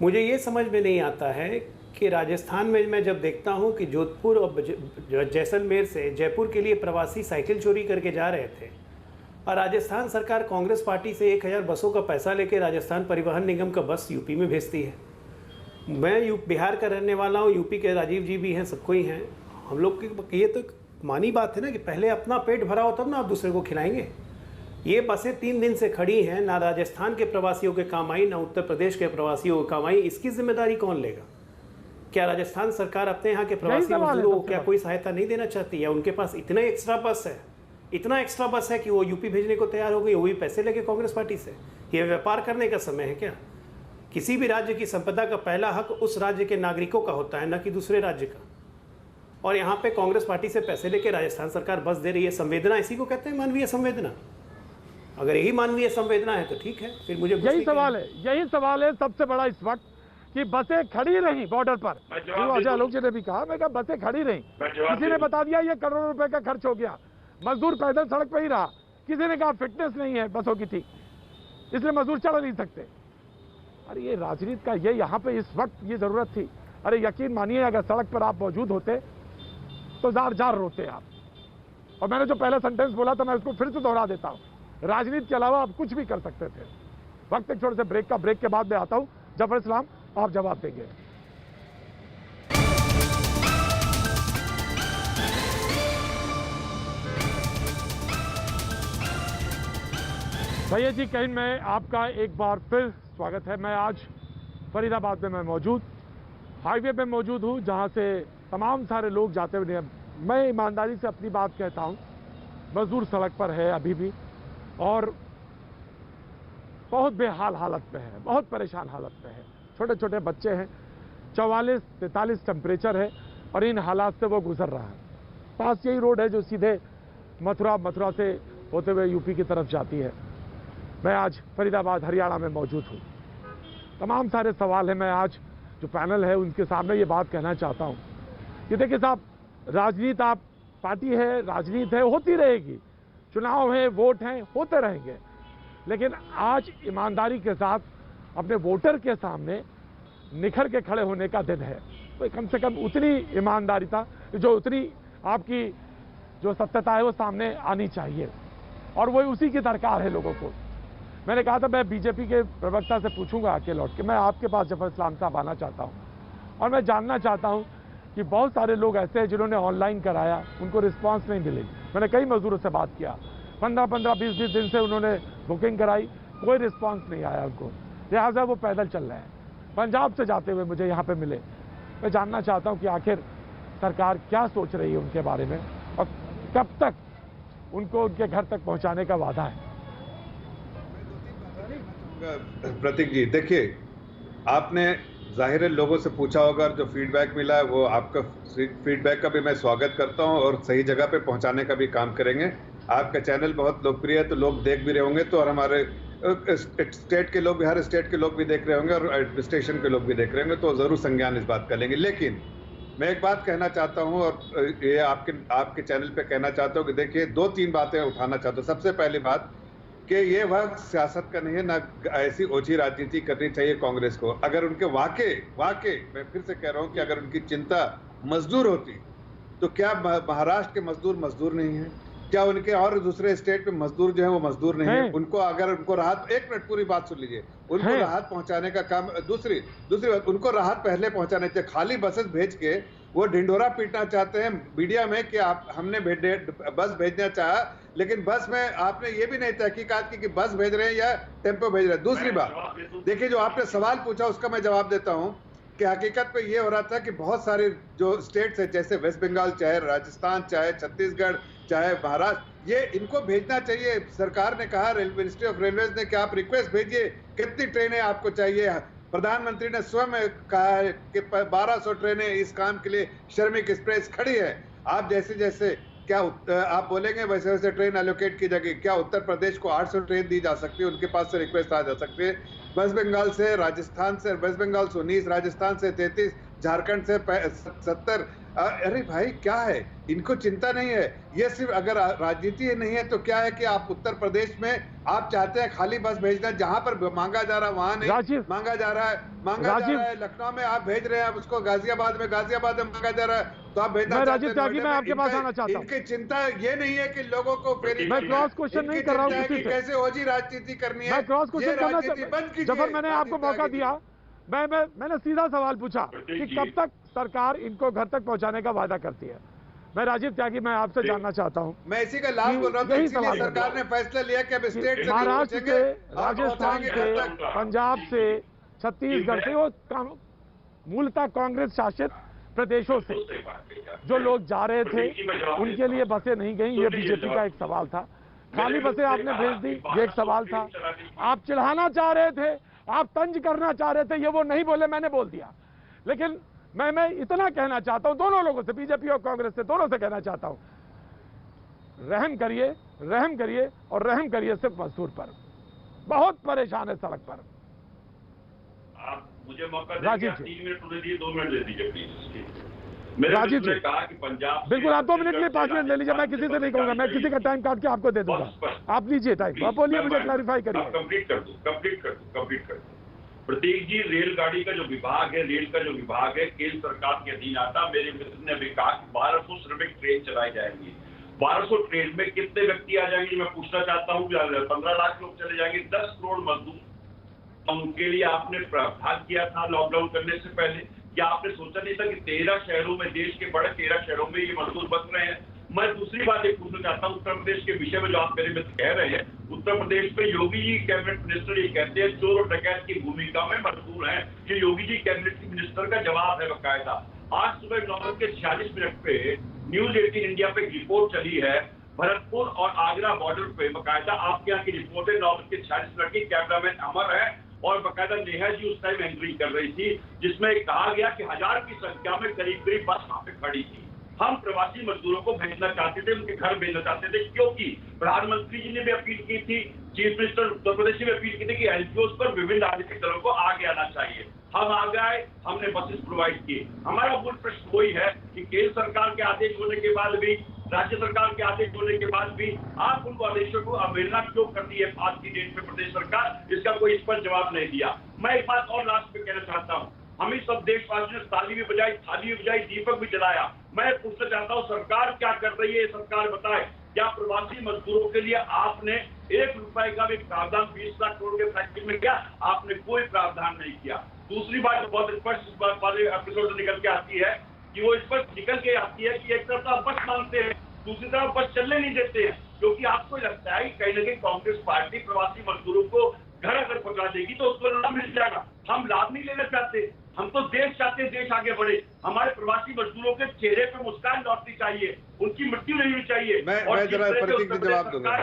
मुझे ये समझ में नहीं आता है कि राजस्थान में मैं जब देखता हूँ कि जोधपुर और जैसलमेर से जयपुर के लिए प्रवासी साइकिल चोरी करके जा रहे थे और राजस्थान सरकार कांग्रेस पार्टी से 1000 बसों का पैसा लेकर राजस्थान परिवहन निगम का बस यूपी में भेजती है। मैं बिहार का रहने वाला हूँ, यूपी के राजीव जी भी हैं, सबको ही हैं। हम लोग की ये तो मानी बात है ना कि पहले अपना पेट भरा हो तब ना आप दूसरे को खिलाएंगे। ये बसें 3 दिन से खड़ी हैं, ना राजस्थान के प्रवासियों के काम आई, ना उत्तर प्रदेश के प्रवासियों के काम आई। इसकी जिम्मेदारी कौन लेगा? क्या राजस्थान सरकार अपने यहाँ के प्रवासी मजदूरों को क्या कोई सहायता नहीं देना चाहती है? उनके पास इतना एक्स्ट्रा बस है कि वो यूपी भेजने को तैयार हो गई, वो भी पैसे लेके कांग्रेस पार्टी से। ये व्यापार करने का समय है क्या? किसी भी राज्य की संपदा का पहला हक उस राज्य के नागरिकों का होता है, न कि दूसरे राज्य का। और यहाँ पे कांग्रेस पार्टी से पैसे लेके राजस्थान सरकार बस दे रही है। संवेदना इसी को कहते हैं, मानवीय संवेदना। अगर यही मानवीय संवेदना है तो ठीक है, फिर मुझे यही सवाल है सबसे बड़ा इस वक्त कि बसें खड़ी रही बॉर्डर पर। अजय आलोक जी ने भी कहा, मैं कहा बसें खड़ी रही, किसी ने बता दिया ये करोड़ों रुपए का खर्च हो गया, मजदूर पैदल सड़क पर ही रहा। किसी ने कहा फिटनेस नहीं है बसों की ठीक, इसलिए मजदूर चढ़ नहीं सकते। अरे ये राजनीति का ये यहाँ पे इस वक्त ये जरूरत थी। अरे यकीन मानिए अगर सड़क पर आप मौजूद होते तो जार जार रोते आप। और मैंने जो पहला सेंटेंस बोला था मैं उसको फिर से दोहरा देता हूँ, राजनीति के अलावा आप कुछ भी कर सकते थे। वक्त एक छोटे से ब्रेक के बाद मैं आता हूँ। जफर इस्लाम आप जवाब देंगे। भैया जी कहीं मैं आपका एक बार फिर स्वागत है। मैं आज फरीदाबाद में मौजूद हाईवे पे मौजूद हूँ, जहाँ से तमाम सारे लोग जाते हुए। मैं ईमानदारी से अपनी बात कहता हूँ, मजदूर सड़क पर है अभी भी और बहुत बेहाल हालत में है, बहुत परेशान हालत में है। छोटे छोटे बच्चे हैं, 44-43 टेम्परेचर है और इन हालात से वो गुजर रहा है। पास यही रोड है जो सीधे मथुरा से होते हुए यूपी की तरफ जाती है। मैं आज फरीदाबाद हरियाणा में मौजूद हूँ। तमाम सारे सवाल हैं। मैं आज जो पैनल है उनके सामने ये बात कहना चाहता हूँ कि देखिए साहब, राजनीति आप पार्टी है, राजनीति है, होती रहेगी, चुनाव है, वोट हैं, होते रहेंगे, लेकिन आज ईमानदारी के साथ अपने वोटर के सामने निखर के खड़े होने का दिन है। तो कम से कम उतनी ईमानदारीता, जो उतनी आपकी जो सत्यता है वो सामने आनी चाहिए और वही उसी की दरकार है लोगों को। मैंने कहा था मैं बीजेपी के प्रवक्ता से पूछूंगा आके लौट के, मैं आपके पास जफर इस्लाम साहब आना चाहता हूं और मैं जानना चाहता हूं कि बहुत सारे लोग ऐसे हैं जिन्होंने ऑनलाइन कराया, उनको रिस्पांस नहीं मिली। मैंने कई मजदूरों से बात किया, 15-15, 20-20 दिन से उन्होंने बुकिंग कराई, कोई रिस्पांस नहीं आया उनको, लिहाजा वो पैदल चल रहे हैं। पंजाब से जाते हुए मुझे यहाँ पे मिले। मैं जानना चाहता हूँ कि आखिर सरकार क्या सोच रही है उनके बारे में और कब तक उनको उनके घर तक पहुँचाने का वादा है। प्रतीक जी, देखिए, आपने जाहिर है लोगों से पूछा होगा और जो फीडबैक मिला है वो आपका फीडबैक का भी मैं स्वागत करता हूं और सही जगह पे पहुंचाने का भी काम करेंगे। आपका चैनल बहुत लोकप्रिय है तो लोग देख भी रहे होंगे, तो और हमारे स्टेट के लोग भी, हर स्टेट के लोग भी देख रहे होंगे और एडमिनिस्ट्रेशन के लोग भी देख रहे होंगे, तो जरूर संज्ञान इस बात का लेंगे। लेकिन मैं एक बात कहना चाहता हूँ और ये आपके चैनल पे कहना चाहता हूँ कि देखिए 2-3 बातें उठाना चाहता हूँ। सबसे पहली बात कि ये वक्त सियासत का नहीं है, ना ऐसी ओछी राजनीति करनी चाहिए कांग्रेस को। अगर उनके वाकई मैं फिर से कह रहा हूं कि अगर उनकी चिंता मजदूर होती तो क्या महाराष्ट्र के मजदूर नहीं है? क्या उनके और दूसरे स्टेट में मजदूर जो है वो मजदूर नहीं है? उनको अगर उनको राहत, एक मिनट पूरी बात सुन लीजिए, उनको राहत पहुंचाने का काम। दूसरी बात, उनको राहत पहले पहुंचाने चाहिए। खाली बसेस भेज के वो ढिंढोरा पीटना चाहते हैं मीडिया में कि आप हमने बस भेजना चाहा, लेकिन बस में आपने ये भी नहीं तहकीकात की कि बस भेज रहे हैं या टेम्पो भेज रहे हैं। दूसरी बात देखिए, जो आपने सवाल पूछा उसका मैं जवाब देता हूं कि हकीकत पे ये हो रहा था कि बहुत सारे जो स्टेट्स है, जैसे वेस्ट बंगाल, चाहे राजस्थान, चाहे छत्तीसगढ़, चाहे महाराष्ट्र, ये इनको भेजना चाहिए। सरकार ने कहा, मिनिस्ट्री ऑफ रेलवेज ने कि आप रिक्वेस्ट भेजिए कितनी ट्रेनें आपको चाहिए। प्रधानमंत्री ने स्वयं कहा है कि 1200 ट्रेनें इस काम के लिए श्रमिक एक्सप्रेस खड़ी है। आप जैसे क्या आप बोलेंगे वैसे वैसे ट्रेन एलोकेट की जाएगी। क्या उत्तर प्रदेश को 800 ट्रेन दी जा सकती है? उनके पास से रिक्वेस्ट आ जा सकती है। वेस्ट बंगाल से, राजस्थान से, वेस्ट बंगाल से 19, राजस्थान से 33, झारखंड से 70। अरे भाई, क्या है, इनको चिंता नहीं है। ये सिर्फ अगर राजनीति नहीं है तो क्या है कि आप उत्तर प्रदेश में आप चाहते हैं खाली बस भेजना, जहां पर मांगा जा रहा है वहां नहीं मांगा जा रहा है। लखनऊ में आप भेज रहे हैं, उसको गाजियाबाद में मांगा जा रहा है, तो आप भेजना चाहते हैं। मैं आपके पास आना चाहता हूं। इनकी चिंता ये नहीं है कि लोगों को मैं क्रॉस क्वेश्चन नहीं कर रहा हूं किसी से, कैसे ओजी राजनीति करनी है। मैं क्रॉस क्वेश्चन करना चाहता, जब मैंने आपको मौका दिया, मैंने सीधा सवाल पूछा कि कब तक सरकार इनको घर तक पहुंचाने का वादा करती है। मैं राजीव त्यागी, मैं आपसे जानना चाहता हूं। मैं इसी का लाभ बोल रहा हूं, इसीलिए सरकार ने फैसला लिया कि अब स्टेट से महाराष्ट्र से, राजस्थान से, पंजाब से, छत्तीसगढ़ से, वो मूलतः कांग्रेस शासित प्रदेशों से जो लोग जा रहे थे उनके लिए बसें नहीं गई। ये बीजेपी का एक सवाल था। खाली बसें आपने भेज दी, ये एक सवाल था। आप चिढ़ाना चाह रहे थे, आप तंज करना चाह रहे थे, ये वो नहीं बोले, मैंने बोल दिया। लेकिन मैं इतना कहना चाहता हूं दोनों लोगों से, बीजेपी और कांग्रेस से, दोनों से कहना चाहता हूं, रहम करिए और रहम करिए सिर्फ मजदूर पर। बहुत परेशान है सड़क पर। आप मुझे मौका राजीव दीजिए, 3 मिनट उन्हें दिए, 2 मिनट दे दीजिए प्लीज। राजीव जी, कहा कि पंजाब, बिल्कुल आप 2 मिनट के लिए 5 मिनट ले लीजिए। मैं किसी से नहीं कहूंगा, मैं किसी का टाइम काट के आपको दे दूंगा। आप लीजिए टाइम, आप बोलिए, मुझे क्लैरिफाई करिए। कंप्लीट कर दूं। प्रतीक जी, रेलगाड़ी का जो विभाग है, रेल का जो विभाग है, केंद्र सरकार के अधीन आता। मेरे मित्र ने भी कहा कि 1200 श्रमिक ट्रेन चलाई जाएंगी। 1200 ट्रेन में कितने व्यक्ति आ जाएंगे मैं पूछना चाहता हूँ। 15 लाख लोग चले जाएंगे, 10 करोड़ मजदूर। उनके लिए आपने प्रावधान किया था लॉकडाउन करने से पहले? क्या आपने सोचा नहीं था कि 13 शहरों में, देश के बड़े 13 शहरों में ये मजदूर बस रहे हैं? मैं दूसरी बात एक पूछना चाहता हूँ उत्तर प्रदेश के विषय में, जो आप मेरे मित्र कह रहे हैं। उत्तर प्रदेश में योगी जी कैबिनेट मिनिस्टर ये कहते हैं चोर और डकैत की भूमिका में मशहूर है। ये योगी जी कैबिनेट मिनिस्टर का जवाब है बकायदा। आज सुबह 9:46 पे न्यूज 18 इंडिया पे रिपोर्ट चली है, भरतपुर और आगरा बॉर्डर पे बकायदा आपके यहाँ की रिपोर्ट है। 9:46 की कैमरामैन अमर है और बकायदा नेहा जी उस टाइम एंट्री कर रही थी, जिसमें कहा गया कि 1000 की संख्या में करीब बस वहां पे खड़ी थी। हम प्रवासी मजदूरों को भेजना चाहते थे, उनके घर भेजना चाहते थे, क्योंकि प्रधानमंत्री जी ने भी अपील की थी, चीफ मिनिस्टर उत्तर प्रदेश ने भी अपील की थी कि एनजीओ पर विभिन्न राजनीतिक दलों को आगे आना चाहिए। हम आ गए, हमने बसेस प्रोवाइड किए। हमारा मूल प्रश्न वही है कि केंद्र सरकार के आदेश होने के बाद भी, राज्य सरकार के आदेश होने के बाद भी आप उनको आदेशों को अवहेलना क्यों करती है आज की डेट में प्रदेश सरकार? इसका कोई स्पष्ट जवाब नहीं दिया। मैं एक बात और लास्ट में कहना चाहता हूँ, हम ही सब देशवासियों ने ताली भी बजाई, थाली भी बजाई, दीपक भी जलाया। मैं पूछना चाहता हूँ सरकार क्या कर रही है? सरकार बताए, क्या प्रवासी मजदूरों के लिए आपने 1 रुपए का भी प्रावधान 20 लाख करोड़ के पैकेज में किया? आपने कोई प्रावधान नहीं किया। दूसरी बात बहुत स्पष्ट इस बात वाले एपिसोड से निकल के आती है कि वो स्पष्ट निकल के आती है कि एक तरफ आप बस मांगते हैं, दूसरी तरफ बस चलने नहीं देते हैं, क्योंकि आपको लगता है कि कहीं ना कहीं कांग्रेस पार्टी प्रवासी मजदूरों को घर अगर पहुंचा देगी तो उसको लाभ मिल जाएगा। हम लाभ नहीं लेना चाहते, हम तो देश चाहते हैं, देश आगे बढ़े। हमारे प्रवासी मजदूरों के चेहरे पे मुस्कान लौटनी चाहिए, उनकी मृत्यु नहीं होनी चाहिए। मैं जरा प्रतीक जी जवाब दूंगा।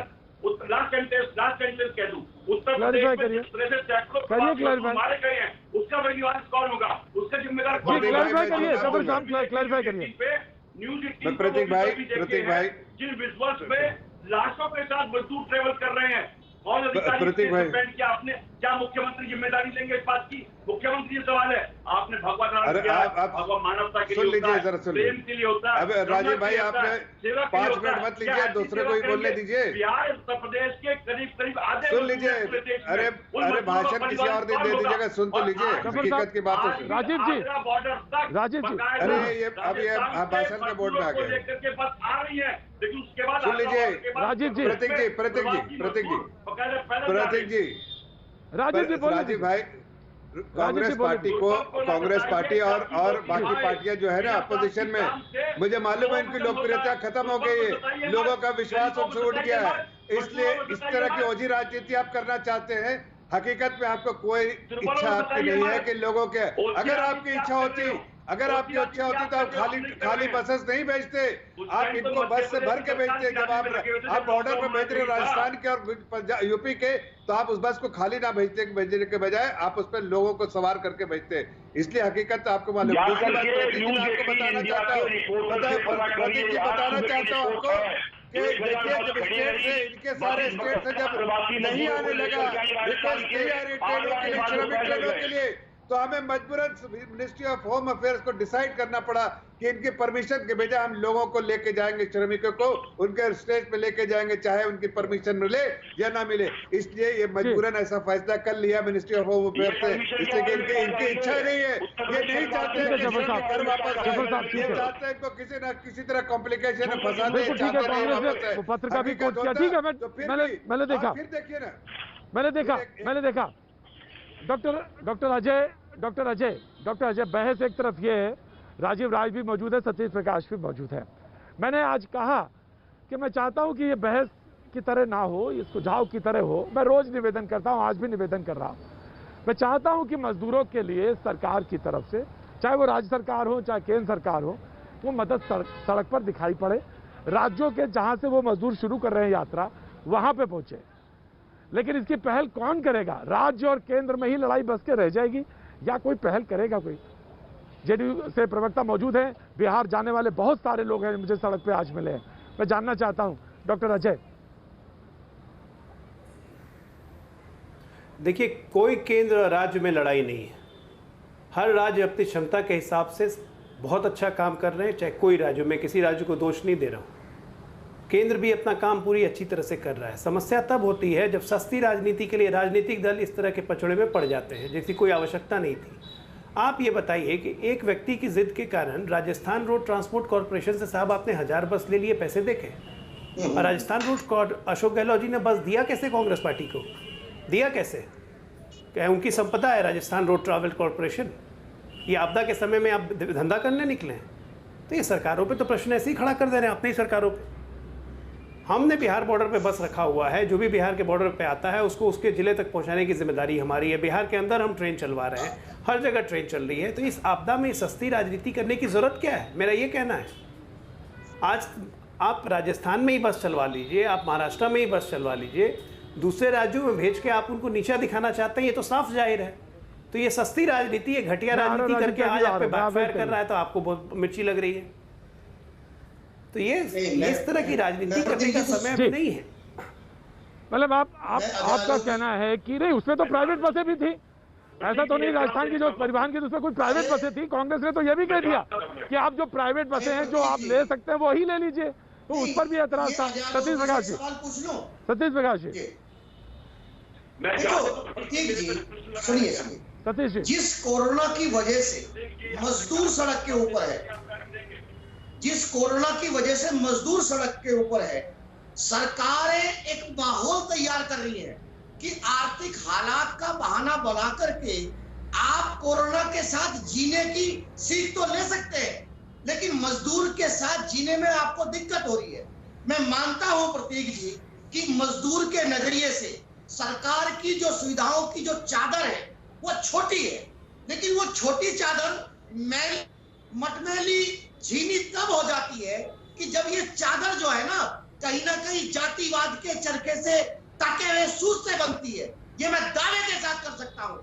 लास्ट सेंटेंस कह दूं, उत्तर प्रदेश में जिस तरह से सैकड़ों मारे गए हैं, उसका वैल्यूआंस कौन होगा? उसका जिम्मेदार कौन होगा? न्यूज 18 प्रतीक भाई जिन विजुअल्स में लाशों के साथ मजदूर ट्रेवल कर रहे हैं, कौन अधिकारी सस्पेंड किया आपने? क्या मुख्यमंत्री जिम्मेदारी लेंगे इस बात की? मुख्यमंत्री सवाल है। आपने भगवान भगवान मानवता के लिए होता है, प्रेम के लिए होता है। अब राजीव भाई आपने 5 मिनट मत लीजिए, दूसरे को ही बोलने दीजिए। बिहार उत्तर प्रदेश के करीब आधे सुन लीजिए। अरे भाषण किसी और दिन दे दीजिएगा, सुन तो लीजिए हकीकत की बात। राजीव जी, अरे ये अब ये भाषण के बोर्ड में आ गए, लेकर के बस आ रही है, लेकिन उसके बाद सुन लीजिए राजीव जी, राजीव भाई, कांग्रेस पार्टी और बाकी पार्टियां जो है ना अपोजिशन में, मुझे मालूम है इनकी लोकप्रियता खत्म हो गई है, लोगों का विश्वास उनसे उठ गया है, इसलिए इस तरह की ओझी राजनीति आप करना चाहते हैं। हकीकत में आपको कोई इच्छा आपकी नहीं है कि लोगों के, अगर आपकी इच्छा होती तो आप खाली बसेस नहीं भेजते, आप इनको बस से भर के भेजते। जब आप बॉर्डर पर भेज रहे राजस्थान के और यूपी के, तो आप उस बस को खाली ना भेजने के बजाय आप उस पर लोगों को सवार करके भेजते। इसलिए हकीकत आपको मालूम है। दूसरी बात आपको बताना चाहता हूँ, प्रतीक जी बताना चाहता हूँ आपको कि देखिए जब स्टेट से, इनके सारे स्टेट से जब नहीं आने लगा रिक्वेस्ट नहीं आ रही ट्रेनों के लिए, श्रमिक ट्रेनों के लिए, तो हमें मजबूरन मिनिस्ट्री ऑफ होम अफेयर्स को डिसाइड करना पड़ा कि इनकी परमिशन के बजाय हम लोगों को लेके जाएंगे, श्रमिकों को उनके स्टेज पे लेके जाएंगे, चाहे उनकी परमिशन मिले या ना मिले। इसलिए ये मजबूरन ऐसा फैसला कर लिया मिनिस्ट्री ऑफ होम अफेयर्स से, इसलिए इनकी इच्छा नहीं है, ये नहीं चाहते हैं कि घर वापस आए, ये चाहते हैं को किसी न किसी तरह कॉम्प्लिकेशन में फंसा दे, चाहते नहीं वापस। पत्र का भी कोट किया, ठीक है, मैंने देखा, फिर देखिए ना, मैंने देखा डॉक्टर अजय बहस एक तरफ ये है, राजीव राज भी मौजूद है, सतीश प्रकाश भी मौजूद है। मैंने आज कहा कि मैं चाहता हूं कि ये बहस की तरह ना हो, ये सुझाव की तरह हो। मैं रोज निवेदन करता हूं, आज भी निवेदन कर रहा हूं। मैं चाहता हूं कि मजदूरों के लिए सरकार की तरफ से, चाहे वो राज्य सरकार हो चाहे केंद्र सरकार हो, वो मदद सड़क पर दिखाई पड़े। राज्यों के जहां से वो मजदूर शुरू कर रहे हैं यात्रा, वहां पे पहुंचे। लेकिन इसकी पहल कौन करेगा? राज्य और केंद्र में ही लड़ाई बस के रह जाएगी या कोई पहल करेगा? कोई जेडीयू से प्रवक्ता मौजूद हैं, बिहार जाने वाले बहुत सारे लोग हैं, मुझे सड़क पे आज मिले हैं। मैं जानना चाहता हूं डॉक्टर अजय। देखिए, कोई केंद्र राज्य में लड़ाई नहीं है। हर राज्य अपनी क्षमता के हिसाब से बहुत अच्छा काम कर रहे हैं, चाहे कोई राज्य। में किसी राज्य को दोष नहीं दे रहा हूं। केंद्र भी अपना काम पूरी अच्छी तरह से कर रहा है। समस्या तब होती है जब सस्ती राजनीति के लिए राजनीतिक दल इस तरह के पचड़े में पड़ जाते हैं, जिसकी कोई आवश्यकता नहीं थी। आप ये बताइए कि एक व्यक्ति की जिद के कारण राजस्थान रोड ट्रांसपोर्ट कॉर्पोरेशन से साहब आपने 1000 बस ले लिए, पैसे देखे। और राजस्थान रोड अशोक गहलोत जी ने बस दिया कैसे? कांग्रेस पार्टी को दिया कैसे? क्या उनकी संपदा है राजस्थान रोड ट्रैवल कॉर्पोरेशन? ये आपदा के समय में आप धंधा करने निकले हैं? तो ये सरकारों पे तो प्रश्न ऐसे ही खड़ा कर दे रहे हैं, अपनी सरकारों पे। हमने बिहार बॉर्डर पे बस रखा हुआ है, जो भी बिहार के बॉर्डर पे आता है उसको उसके ज़िले तक पहुंचाने की जिम्मेदारी हमारी है। बिहार के अंदर हम ट्रेन चलवा रहे हैं, हर जगह ट्रेन चल रही है। तो इस आपदा में सस्ती राजनीति करने की ज़रूरत क्या है, मेरा ये कहना है। आज आप राजस्थान में ही बस चलवा लीजिए, आप महाराष्ट्र में ही बस चलवा लीजिए, दूसरे राज्यों में भेज के आप उनको नीचा दिखाना चाहते हैं, ये तो साफ जाहिर है। तो ये सस्ती राजनीति, ये घटिया राजनीति करके आज आप पे बैकफायर कर रहा है, तो आपको बहुत मिर्ची लग रही है। तो ये इस तरह की राजनीति करने का समय अभी नहीं है। मतलब आपका कहना है कि नहीं, उसमें तो प्राइवेट बसें भी थी, ऐसा तो नहीं राजस्थान की जो परिवहन की उसमें कोई प्राइवेट बसें थी। कांग्रेस ने तो ये भी कह दिया कि आप जो प्राइवेट बसें हैं जो आप ले सकते हैं वो ही ले लीजिए, तो उस पर भी एतराज था। सतीश प्रकाश जी, सतीश प्रकाश जी, सुनिए सतीश जी, जिस कोरोना की वजह से मजदूर सड़क के ऊपर है, जिस कोरोना की वजह से मजदूर सड़क के ऊपर है, सरकारें एक माहौल तैयार कर रही है कि आर्थिक हालात का बहाना बना करके आप कोरोना के साथ जीने की सीख तो ले सकते हैं, लेकिन मजदूर के साथ जीने में आपको दिक्कत हो रही है। मैं मानता हूं प्रतीक जी कि मजदूर के नजरिए से सरकार की जो सुविधाओं की जो चादर है वो छोटी है, लेकिन वो छोटी चादर मटमैली झीनी तब हो जाती है कि जब ये चादर जो है ना कहीं जातिवाद के चरखे से टके हुए सूत से बनती है। ये मैं दावे के साथ कर सकता हूं,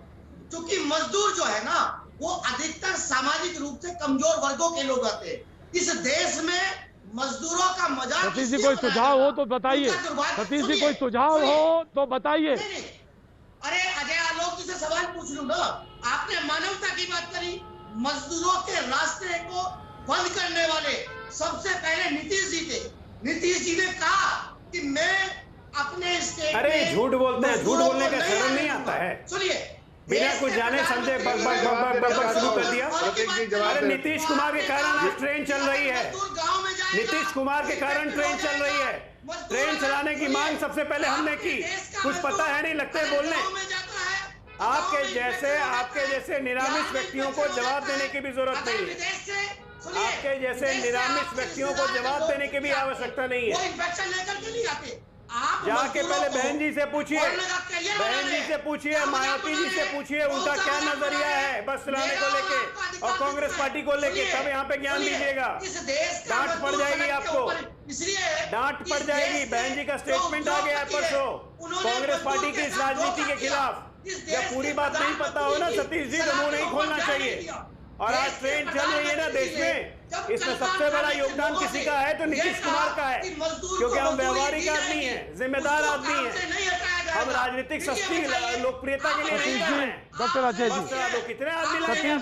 क्योंकि मजदूर जो है ना वो अधिकतर सामाजिक रूप से कमजोर वर्गों के लोग आते हैं। इस देश में मजदूरों का मजाक। सतीश जी कोई सुझाव हो तो बताइए, सतीश जी कोई सुझाव हो तो बताइए। अरे अजय आलोक जी से सवाल पूछ लूं ना, आपने मानवता की बात करी, मजदूरों के रास्ते को बंद करने वाले सबसे पहले नीतीश जी थे। नीतीश जी ने कहा कि मैं अपने स्टेट अरे झूठ बोलते हैं, झूठ बोलने का शर्म नहीं आता है। सुनिए, बिना कुछ जाने समझे बग शुरू कर दिया। अरे नीतीश कुमार के कारण आज ट्रेन चल रही है, नीतीश कुमार के कारण ट्रेन चल रही है। ट्रेन चलाने की मांग सबसे पहले हमने की, कुछ पता है नहीं लगते बोलने। आपके जैसे निरामिष व्यक्तियों को जवाब देने की भी जरूरत नहीं है, आपके जैसे निरामिष व्यक्तियों को जवाब देने की भी आवश्यकता नहीं है। जाके पहले बहन जी से पूछिए, मायावती जी से पूछिए उनका क्या नजरिया है बस चलाने को लेके और कांग्रेस पार्टी को लेके, तब यहाँ पे ज्ञान दीजिएगा। डांट पड़ जाएगी आपको, डांट पड़ जाएगी। बहन जी का स्टेटमेंट आ गया परसों कांग्रेस पार्टी की इस राजनीति के खिलाफ। जब पूरी बात नहीं पता हो ना सतीश जी तो मुंह नहीं खोलना चाहिए। और आज ट्रेन चल रही है ना देश में, इसमें सबसे बड़ा योगदान किसी का है तो नीतीश कुमार का है, क्योंकि हम व्यवहारिक आदमी हैं, जिम्मेदार आदमी हैं। हम राजनीतिक सस्ती लोकप्रियता के लिए नहीं कर रहे हैं। डॉक्टर अजय जी, कितने आदमी सतीश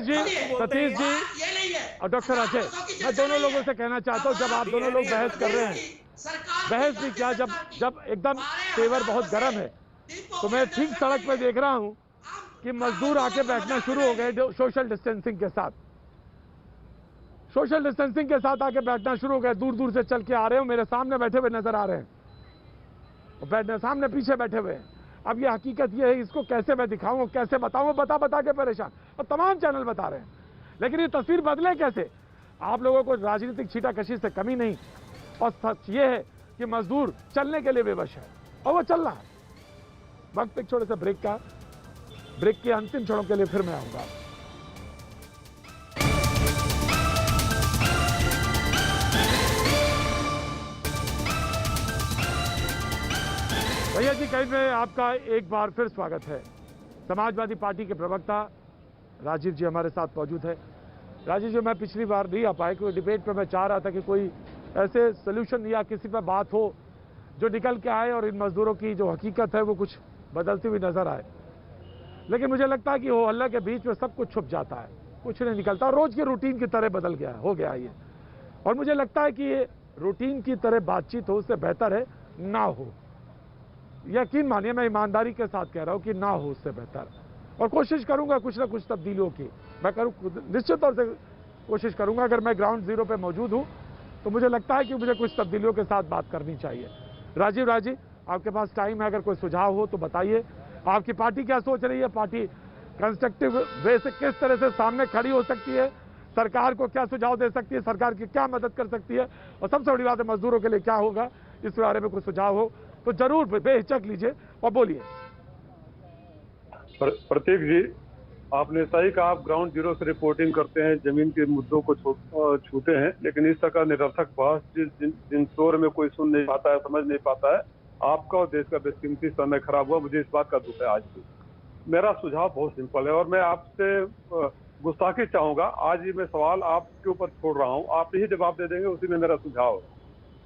जी, सतीश जी और डॉक्टर अजय, मैं दोनों लोगों से कहना चाहता हूँ, जब आप दोनों लोग बहस कर रहे हैं, बहस भी क्या, जब एकदम तेवर बहुत गर्म है, तो मैं ठीक सड़क पे देख रहा हूँ कि मजदूर आके बैठना शुरू हो गए सोशल डिस्टेंसिंग के साथ, सोशल डिस्टेंसिंग के साथ आके बैठना शुरू हो गए। दूर दूर से चल के आ रहे हो, मेरे सामने बैठे हुए नजर आ रहे हैं, और बैठने सामने पीछे बैठे हुए हैं। अब ये हकीकत ये है, इसको कैसे मैं दिखाऊं, कैसे बताऊं, बता के परेशान, और तमाम चैनल बता रहे हैं, लेकिन ये तस्वीर बदले कैसे? आप लोगों को राजनीतिक छीटाकशी से कमी नहीं, और सच ये है कि मजदूर चलने के लिए विवश है और वो चल रहा है। वक्त एक छोटे से ब्रेक के अंतिम क्षणों के लिए फिर मैं आऊंगा। भैया जी कहीं में आपका एक बार फिर स्वागत है। समाजवादी पार्टी के प्रवक्ता राजीव जी हमारे साथ मौजूद है। राजीव जी, मैं पिछली बार नहीं आ पाए क्योंकि डिबेट पे मैं चाह रहा था कि कोई ऐसे सोल्यूशन या किसी पर बात हो जो निकल के आए और इन मजदूरों की जो हकीकत है वो कुछ बदलती हुई नजर आए, लेकिन मुझे लगता है कि हो हल्ला के बीच में सब कुछ छुप जाता है, कुछ नहीं निकलता, रोज की रूटीन की तरह बदल गया हो गया ये। और मुझे लगता है कि ये रूटीन की तरह बातचीत हो उससे बेहतर है ना हो। यकीन मानिए, मैं ईमानदारी के साथ कह रहा हूं कि ना हो उससे बेहतर, और कोशिश करूंगा कुछ ना कुछ तब्दीलियों की मैं करूँ, निश्चित तौर से कोशिश करूंगा। अगर मैं ग्राउंड जीरो पे मौजूद हूं तो मुझे लगता है कि मुझे कुछ तब्दीलियों के साथ बात करनी चाहिए। राजीव जी, आपके पास टाइम है, अगर कोई सुझाव हो तो बताइए। आपकी पार्टी क्या सोच रही है? पार्टी कंस्ट्रक्टिव वे से किस तरह से सामने खड़ी हो सकती है, सरकार को क्या सुझाव दे सकती है, सरकार की क्या मदद कर सकती है, और सबसे बड़ी बात है मजदूरों के लिए क्या होगा, इस बारे में कुछ सुझाव हो तो जरूर बेहिचक लीजिए और बोलिए। प्रतीक जी, आपने सही कहा, आप ग्राउंड जीरो से रिपोर्टिंग करते हैं, जमीन के मुद्दों को छूते हैं, लेकिन इस तरह निरर्थक बहस जिन शोर में कोई सुन नहीं पाता है, समझ नहीं पाता है, आपका और देश का बेशकीमती समय खराब हुआ। मुझे इस बात का दुख है आज भी। मेरा सुझाव बहुत सिंपल है और मैं आपसे गुस्ताखी चाहूंगा। आज ही मैं सवाल आपके ऊपर छोड़ रहा हूं, आप ही जवाब दे देंगे, उसी में मेरा सुझाव है।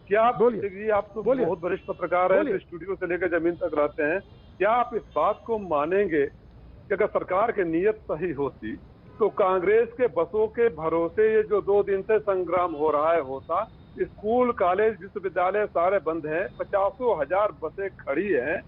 क्या आप जी, आप तो बहुत वरिष्ठ पत्रकार हैं, तो स्टूडियो से लेकर जमीन तक रहते हैं, क्या आप इस बात को मानेंगे कि अगर सरकार की नीयत सही होती तो कांग्रेस के बसों के भरोसे ये जो 2 दिन से संग्राम हो रहा है होता? स्कूल, कॉलेज, विश्वविद्यालय सारे बंद हैं, 50,000 बसें खड़ी हैं।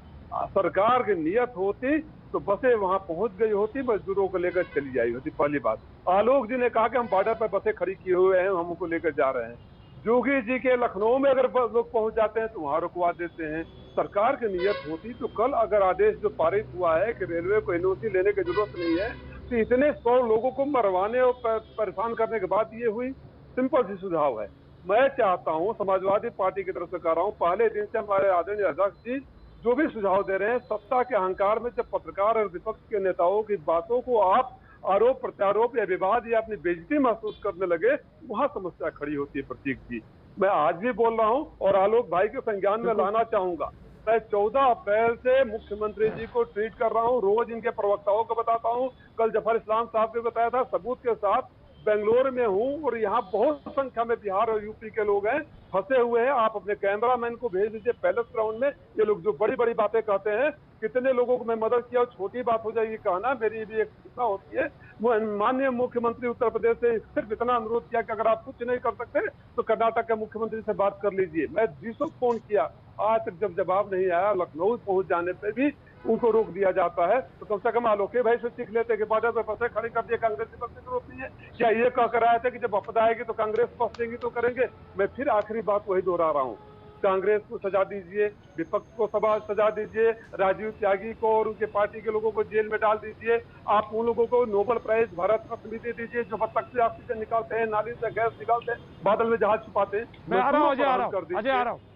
सरकार की नीयत होती तो बसें वहां पहुंच गई होती, मजदूरों को लेकर चली आई होती। पहली बात, आलोक जी ने कहा कि हम बॉर्डर पर बसें खड़ी किए हुए हैं, हम उनको लेकर जा रहे हैं। जोगी जी के लखनऊ में अगर लोग पहुंच जाते हैं तो वहां रुकवा देते हैं। सरकार की नीयत होती तो कल अगर आदेश जो पारित हुआ है कि रेलवे को एनओसी लेने की जरूरत नहीं है, तो इतने 100 लोगों को मरवाने और परेशान करने के बाद ये हुई। सिंपल सी सुझाव है। मैं चाहता हूं, समाजवादी पार्टी की तरफ से कह रहा हूं, पहले दिन से हमारे आदरणीय अध्यक्ष जी जो भी सुझाव दे रहे हैं, सत्ता के अहंकार में जब पत्रकार और विपक्ष के नेताओं की बातों को आप आरोप प्रत्यारोप या विवाद या अपनी बेइज्जती महसूस करने लगे, वहां समस्या खड़ी होती है। प्रतीक जी, मैं आज भी बोल रहा हूं और आलोक भाई के संज्ञान में लाना चाहूंगा, मैं 14 अप्रैल से मुख्यमंत्री जी को ट्वीट कर रहा हूं, रोज इनके प्रवक्ताओं को बताता हूं। कल जफर इस्लाम साहब ने बताया था, सबूत के साथ बेंगलोर में हूं और यहाँ बहुत संख्या में बिहार और यूपी के लोग हैं, फंसे हुए हैं। आप अपने कैमरामैन को भेज दीजिए पैलेस ग्राउंड में। ये लोग जो बड़ी बड़ी बातें कहते हैं, कितने लोगों को मैं मदद किया, छोटी बात हो जाएगी कहना, मेरी भी एक इच्छा होती है। माननीय मुख्यमंत्री उत्तर प्रदेश से सिर्फ इतना अनुरोध किया कि अगर आप कुछ नहीं कर सकते तो कर्नाटक के मुख्यमंत्री से बात कर लीजिए। मैं 20 फोन किया, आज तक जब जवाब नहीं आया। लखनऊ पहुंच जाने पे भी उनको रोक दिया जाता है, तो कम से कम आलोके भाई से सीख लेते कि बॉर्डर पे फंसे खड़ी कर दिए, कांग्रेस की जरूरत नहीं है। क्या ये कह कर आए थे कि जब आपदा आएगी तो कांग्रेस फंसेगी तो करेंगे? मैं फिर आखिरी बात वही दोहरा रहा हूँ, कांग्रेस को सजा दीजिए, विपक्ष को सजा दीजिए, राजीव त्यागी को और उनके पार्टी के लोगों को जेल में डाल दीजिए। आप उन लोगों को नोबेल प्राइज भारत रत्न भी दे दीजिए जो बत्तख से ऑक्सीजन निकालते हैं, नाली से गैस निकालते हैं, बादल में जहाज छुपाते हैं।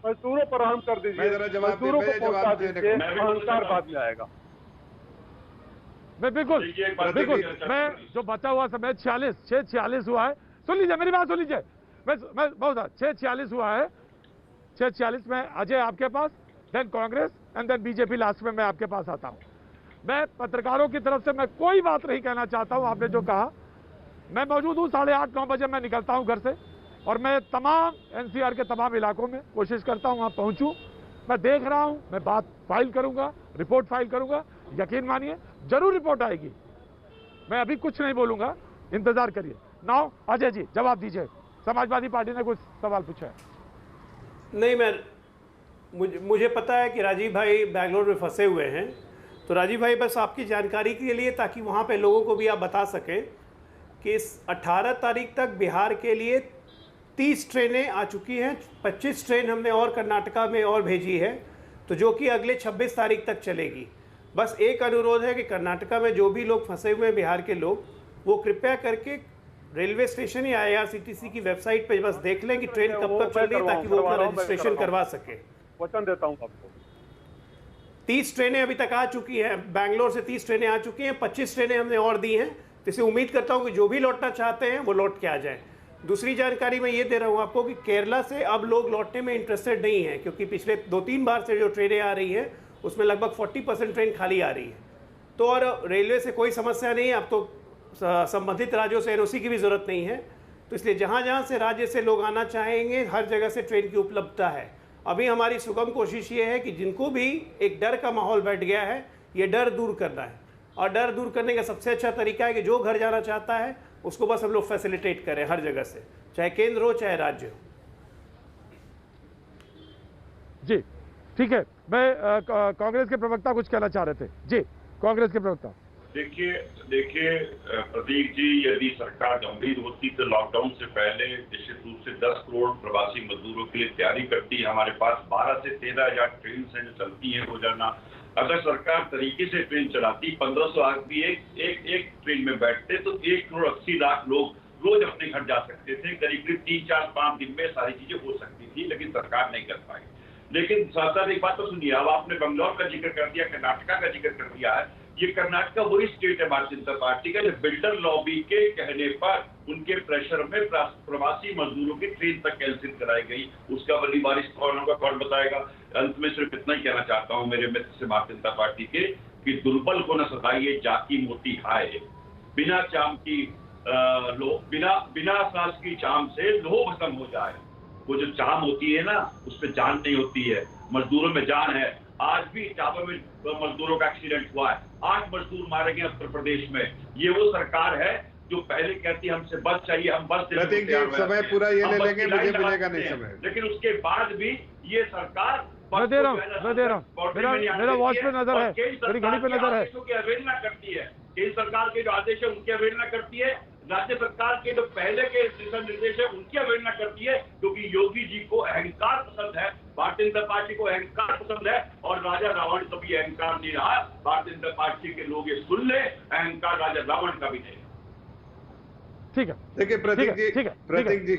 मजदूरों पर रहम कर दीजिए, मजदूरों को पहुंचा दीजिए, अहंकार बाद में आएगा। मैं बिल्कुल मैं जो बचा हुआ समय 646 हुआ है, सुन लीजिए मेरी बात, सुन लीजिए। मैं बहुत 646 हुआ है, 646 में अजय आपके पास, then Congress and then BJP last में मैं आपके पास आता हूं। मैं पत्रकारों की तरफ से मैं कोई बात नहीं कहना चाहता हूं। आपने जो कहा, मैं मौजूद हूं 8:30-9 बजे मैं निकलता हूं घर से और मैं तमाम एनसीआर के तमाम इलाकों में कोशिश करता हूं वहां पहुंचूं। मैं देख रहा हूं, मैं बात फाइल करूंगा, रिपोर्ट फाइल करूंगा, यकीन मानिए जरूर रिपोर्ट आएगी। मैं अभी कुछ नहीं बोलूंगा, इंतजार करिए। नाउ अजय जी जवाब दीजिए, समाजवादी पार्टी ने कुछ सवाल पूछा है। नहीं, मुझे पता है कि राजीव भाई बेंगलोर में फंसे हुए हैं, तो राजीव भाई बस आपकी जानकारी के लिए, ताकि वहाँ पे लोगों को भी आप बता सकें कि इस 18 तारीख तक बिहार के लिए 30 ट्रेनें आ चुकी हैं, 25 ट्रेन हमने और कर्नाटका में और भेजी है, तो जो कि अगले 26 तारीख तक चलेगी। बस एक अनुरोध है कि कर्नाटका में जो भी लोग फंसे हुए हैं बिहार के लोग, वो कृपया करके रेलवे स्टेशन या IRCTC की वेबसाइट पे बस देख लें कि ट्रेन कब तक चल रही है, ताकि वो अपना रजिस्ट्रेशन करवा सके। वचन देता हूं आपको। 30 ट्रेनें अभी तक आ चुकी हैं, बैंगलोर से 30 ट्रेनें आ चुकी हैं, 25 ट्रेनें हमने और दी हैं। तो इसे उम्मीद करता हूं कि जो भी लौटना चाहते हैं वो लौट के आ जाएं। दूसरी जानकारी मैं ये दे रहा हूं आपको कि केरला से अब लोग लौटने में इंटरेस्टेड नहीं है, क्योंकि पिछले 2-3 बार से जो ट्रेनें आ रही हैं उसमें लगभग 40% ट्रेन खाली आ रही है। तो और रेलवे से कोई समस्या नहीं है, अब तो संबंधित राज्यों से NOC की भी ज़रूरत नहीं है। तो इसलिए जहाँ जहाँ से राज्य से लोग आना चाहेंगे, हर जगह से ट्रेन की उपलब्धता है। अभी हमारी सुगम कोशिश ये है कि जिनको भी एक डर का माहौल बैठ गया है, ये डर दूर करना है। और डर दूर करने का सबसे अच्छा तरीका है कि जो घर जाना चाहता है उसको बस हम लोग फैसिलिटेट करें हर जगह से, चाहे केंद्र हो चाहे राज्य हो। जी ठीक है, मैं कांग्रेस के प्रवक्ता कुछ कहना चाह रहे थे। जी कांग्रेस के प्रवक्ता। देखिए प्रतीक जी, यदि सरकार गंभीर होती तो लॉकडाउन से पहले निश्चित रूप से 10 करोड़ प्रवासी मजदूरों के लिए तैयारी करती है। हमारे पास 12 से 13 हजार ट्रेन हैं जो चलती हैं रोजाना। अगर सरकार तरीके से ट्रेन चलाती, 1500 आदमी एक ट्रेन में बैठते तो 1,80,00,000 लोग रोज अपने घर जा सकते थे। करीब 3, 4, 5 दिन में सारी चीजें हो सकती थी, लेकिन सरकार नहीं कर पाई। लेकिन साथ साथ एक बात तो सुनिए, अब आपने बंगलौर का जिक्र कर दिया, कर्नाटका का जिक्र कर दिया है। ये कर्नाटका वही स्टेट है भारतीय जनता पार्टी का जो बिल्डर लॉबी के कहने पर, उनके प्रेशर में प्रवासी मजदूरों की ट्रेन तक कैंसिल कराई गई। उसका बड़ी बारिश कौन होगा, कौन बताएगा। अंत में सिर्फ इतना ही कहना चाहता हूँ मेरे मित्र से भारतीय जनता पार्टी के, कि दुर्बल को न सताइए, जाकी मोती खाए। बिना चाम की बिना सांस की चाम से लोह भस्म हो जाए। वो जो चाम होती है ना, उसमें जान नहीं होती है, मजदूरों में जान है। आज भी चावल में मजदूरों का एक्सीडेंट हुआ है, 8 मजदूर मारे गए उत्तर प्रदेश में। ये वो सरकार है जो पहले कहती है हमसे बस चाहिए, हम बस प्रतीक जी समय पूरा ये ले लेंगे, मुझे मिलेगा नहीं समय। लेकिन उसके बाद भी ये सरकार, मैं दे रहा हूँ, मेरा वॉच पे नजर है, मेरी घड़ी पे नजर है, की अवहेलना करती है। केंद्र सरकार के जो आदेश है उनकी अवहेलना करती है, राज्य सरकार के जो पहले के दिशा निर्देश है उनकी अवहेलना करती है, क्योंकि योगी जी को अहंकार पसंद है, भारतीय जनता पार्टी को अहंकार पसंद है। और राजा रावण कभी अहंकार नहीं रहा। भारतीय जनता पार्टी के लोग ये सुन ले, अहंकार राजा रावण का भी नहीं। ठीक है, देखिए प्रतीक जी,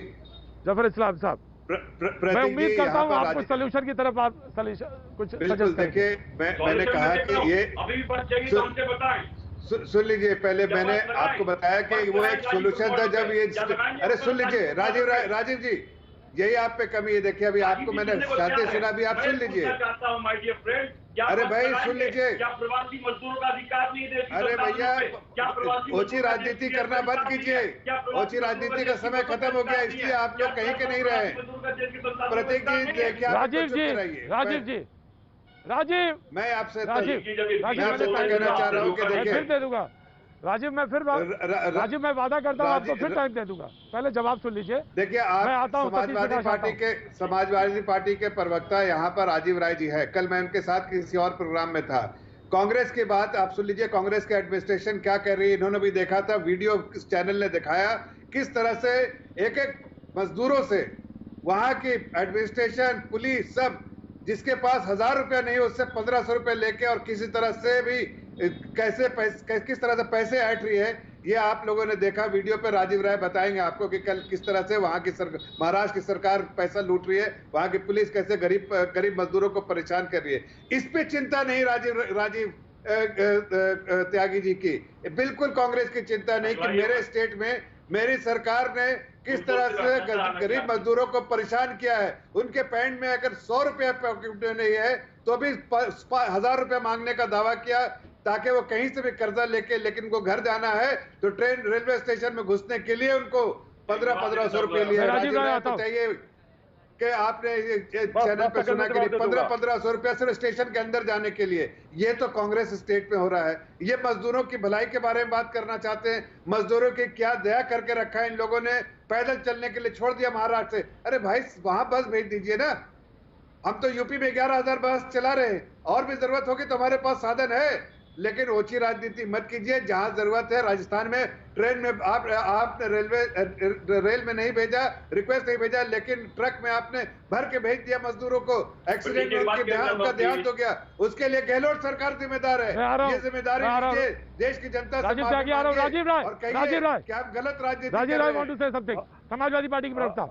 जफर इस्लाम साहब, मैं उम्मीद करता हूँ आप कुछ सोल्यूशन की तरफ आप कुछ सजेस्ट करें। देखिए मैंने कहा कि ये अभी बस चाहिए तो हमसे बताएं। सुन लीजिए, पहले मैंने आपको बताया कि वो एक सोल्यूशन था जब ये, अरे सुन लीजिए राजीव जी, यही आप पे कमी है। देखिए अभी आपको मैंने चाहते सुना, भी आप सुन लीजिए। अरे भाई सुन लीजिए, क्या प्रवासी मजदूरों का अधिकार नहीं है? अरे भैया ओछी राजनीति करना बंद कीजिए, ओछी राजनीति का समय खत्म हो गया, इसलिए आप लोग कहीं के नहीं रहे। प्रतीक जी देखिए, राजीव मैं आपसे कहना चाह रहा हूँ कि देखिए, फिर दे दूंगा राजीव, मैं वादा करता हूँ आपको फिर टाइम दे दूंगा। पहले जवाब सुन लीजिए। देखिए आप समाजवादी पार्टी के प्रवक्ता यहाँ पर राजीव राय जी है। कल मैं उनके साथ किसी और प्रोग्राम में था। कांग्रेस की बात आप सुन लीजिए, कांग्रेस के एडमिनिस्ट्रेशन क्या कर रही है, इन्होंने भी देखा था वीडियो, किस चैनल ने दिखाया किस तरह से एक मजदूरों से वहां की एडमिनिस्ट्रेशन, पुलिस, सब जिसके पास 1000 रुपया नहीं उससे 1500 रुपए लेके और किसी तरह से भी किस तरह से पैसे ऐंठ रही है, ये आप लोगों ने देखा वीडियो पे। राजीव राय बताएंगे आपको कि कल किस तरह से वहां की महाराष्ट्र की सरकार पैसा लूट रही है, वहां की पुलिस कैसे गरीब मजदूरों को परेशान कर रही है। इस पे चिंता नहीं राजीव त्यागी जी की, बिल्कुल कांग्रेस की चिंता नहीं कि मेरे स्टेट में मेरी सरकार ने किस तरह से गरीब मजदूरों को परेशान किया है। उनके पैंट में अगर 100 रुपया पॉकेट नहीं है तो भी 1000 रुपया मांगने का दावा किया, ताकि वो कहीं से भी कर्जा लेके, लेकिन उनको घर जाना है तो रेलवे स्टेशन में घुसने के लिए उनको 1500 रुपये लिए। राजीव राय को चाहिए कि आपने चैनल पे सुना कि 1500 रुपया सिर्फ स्टेशन के अंदर जाने के लिए। ये तो कांग्रेस स्टेट में हो रहा है। ये मजदूरों की भलाई के बारे में बात करना चाहते हैं। मजदूरों की क्या दया करके रखा है इन लोगों ने, पैदल चलने के लिए छोड़ दिया महाराष्ट्र से। अरे भाई वहां बस भेज दीजिए ना, हम तो यूपी में 11,000 बस चला रहे हैं, और भी जरूरत होगी तो हमारे पास साधन है। लेकिन ओछी राजनीति मत कीजिए। जहां जरूरत है, राजस्थान में ट्रेन में आपने रेल में नहीं भेजा, रिक्वेस्ट नहीं भेजा, लेकिन ट्रक में आपने भर के भेज दिया मजदूरों को। एक्सीडेंट में उनका देहांत हो गया, उसके लिए गहलोत सरकार जिम्मेदार है। ये जिम्मेदारी लीजिए, देश की जनता से राजीव राय क्या आप गलत राजनीति। समाजवादी पार्टी के प्रवक्ता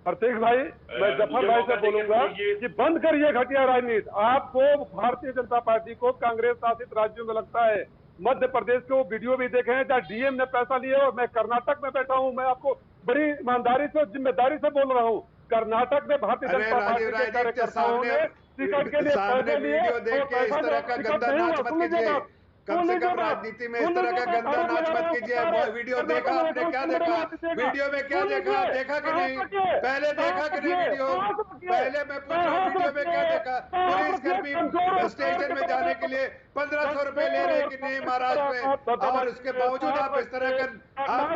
प्रतीक भाई, मैं जफर भाई से बोलूंगा कि बंद करिए घटिया राजनीति। आपको भारतीय जनता पार्टी को कांग्रेस शासित राज्यों में लगता है। मध्य प्रदेश के वो वीडियो भी देखे हैं जहाँ डीएम ने पैसा लिया, और मैं कर्नाटक में बैठा हूँ, मैं आपको बड़ी ईमानदारी से, जिम्मेदारी से बोल रहा हूँ। कर्नाटक में भारतीय जनता पार्टी के कार्यकर्ताओं ने टिकट के लिए पैसे लिए, कम से कम राजनीति में इस तरह का गंदा नाच मत कीजिए। वीडियो देखा आपने, क्या देखा वीडियो में, क्या देखा कि नहीं? पहले देखा कि नहीं वीडियो? पहले मैं पूछ रहा हूँ वीडियो में क्या देखा? पुलिसकर्मी स्टेशन में जाने के लिए 1500 रुपए ले रहे कि नहीं महाराष्ट्र में, और उसके बावजूद आप इस तरह का आप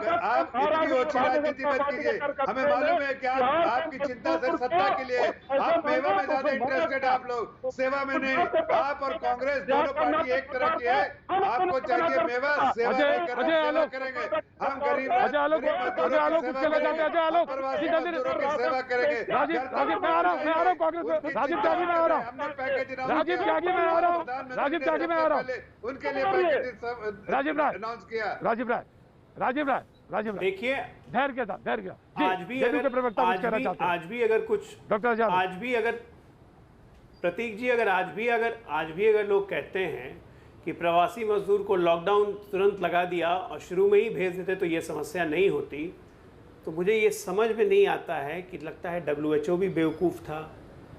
इतनी ओछी राजनीति मत कीजिए। हमें मालूम है कि आपकी चिंता सिर्फ सत्ता के लिए, आप मेवा में ज्यादा इंटरेस्टेड, आप लोग सेवा में नहीं। आप और कांग्रेस दोनों पार्टी एक तरह की है, आपको चाहिए मेवा, सेवा नहीं कर रहे, सेवा करेंगे हम गरीब आलोक कुछ कहना चाहते हैं? आलोक मजदूरों की सेवा करेंगे। राजीव मैं आ रहा हूँ कांग्रेस में। राजीव त्यागी मैं आ रहा हूँ। राजीव त्यागी मैं आ रहा हूँ। राजीव त्यागी मैं आ रहा हूँ। उनके लिए पैकेज राजीव राय अनाउंस किया। राजीव राय देखिए, धैर्य के साथ आज भी अगर कुछ डॉक्टर आज भी अगर प्रतीक जी आज भी अगर लोग कहते हैं कि प्रवासी मजदूर को लॉकडाउन तुरंत लगा दिया और शुरू में ही भेज देते तो ये समस्या नहीं होती, तो मुझे ये समझ में नहीं आता है कि लगता है WHO भी बेवकूफ़ था,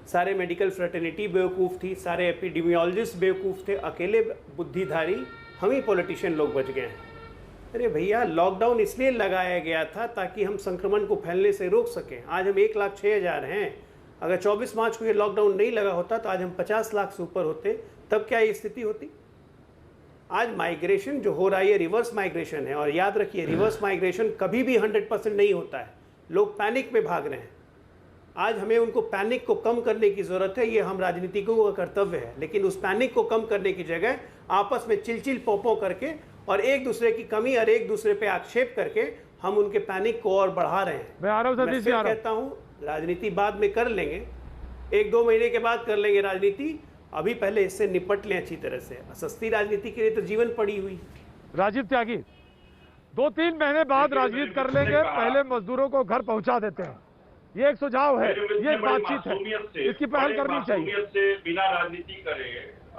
सारे मेडिकल फ्रेटर्निटी बेवकूफ़ थी, सारे एपिडेमियोलॉजिस्ट बेवकूफ़ थे, अकेले बुद्धिधारी हम ही पॉलिटिशियन लोग बच गए हैं। अरे भैया, लॉकडाउन इसलिए लगाया गया था ताकि हम संक्रमण को फैलने से रोक सकें। आज हम 1,06,000 हैं। अगर 24 मार्च को ये लॉकडाउन नहीं लगा होता तो आज हम 50 लाख से ऊपर होते, तब क्या ये स्थिति होती? आज माइग्रेशन जो हो रहा है ये रिवर्स माइग्रेशन है, और याद रखिए रिवर्स माइग्रेशन कभी भी 100% नहीं होता है। लोग पैनिक में भाग रहे हैं। आज हमें उनको पैनिक को कम करने की ज़रूरत है, ये हम राजनीतिकों का कर्तव्य है। लेकिन उस पैनिक को कम करने की जगह आपस में चिलचिल पोपो करके और एक दूसरे की कमी और एक दूसरे पे आक्षेप करके हम उनके पैनिक को और बढ़ा रहे हैं। मैं आ रहा हूं सतीश जी, कहता हूं राजनीति बाद में कर लेंगे, 1-2 महीने के बाद कर लेंगे राजनीति, अभी पहले इससे निपट लें अच्छी तरह से। सस्ती राजनीति के लिए तो जीवन पड़ी हुई। राजीव त्यागी 2-3 महीने बाद राजनीति कर लेंगे, पहले मजदूरों को घर पहुंचा देते हैं, ये एक सुझाव है, ये एक बातचीत है, इसकी पहल करनी चाहिए। से बिना राजनीति करे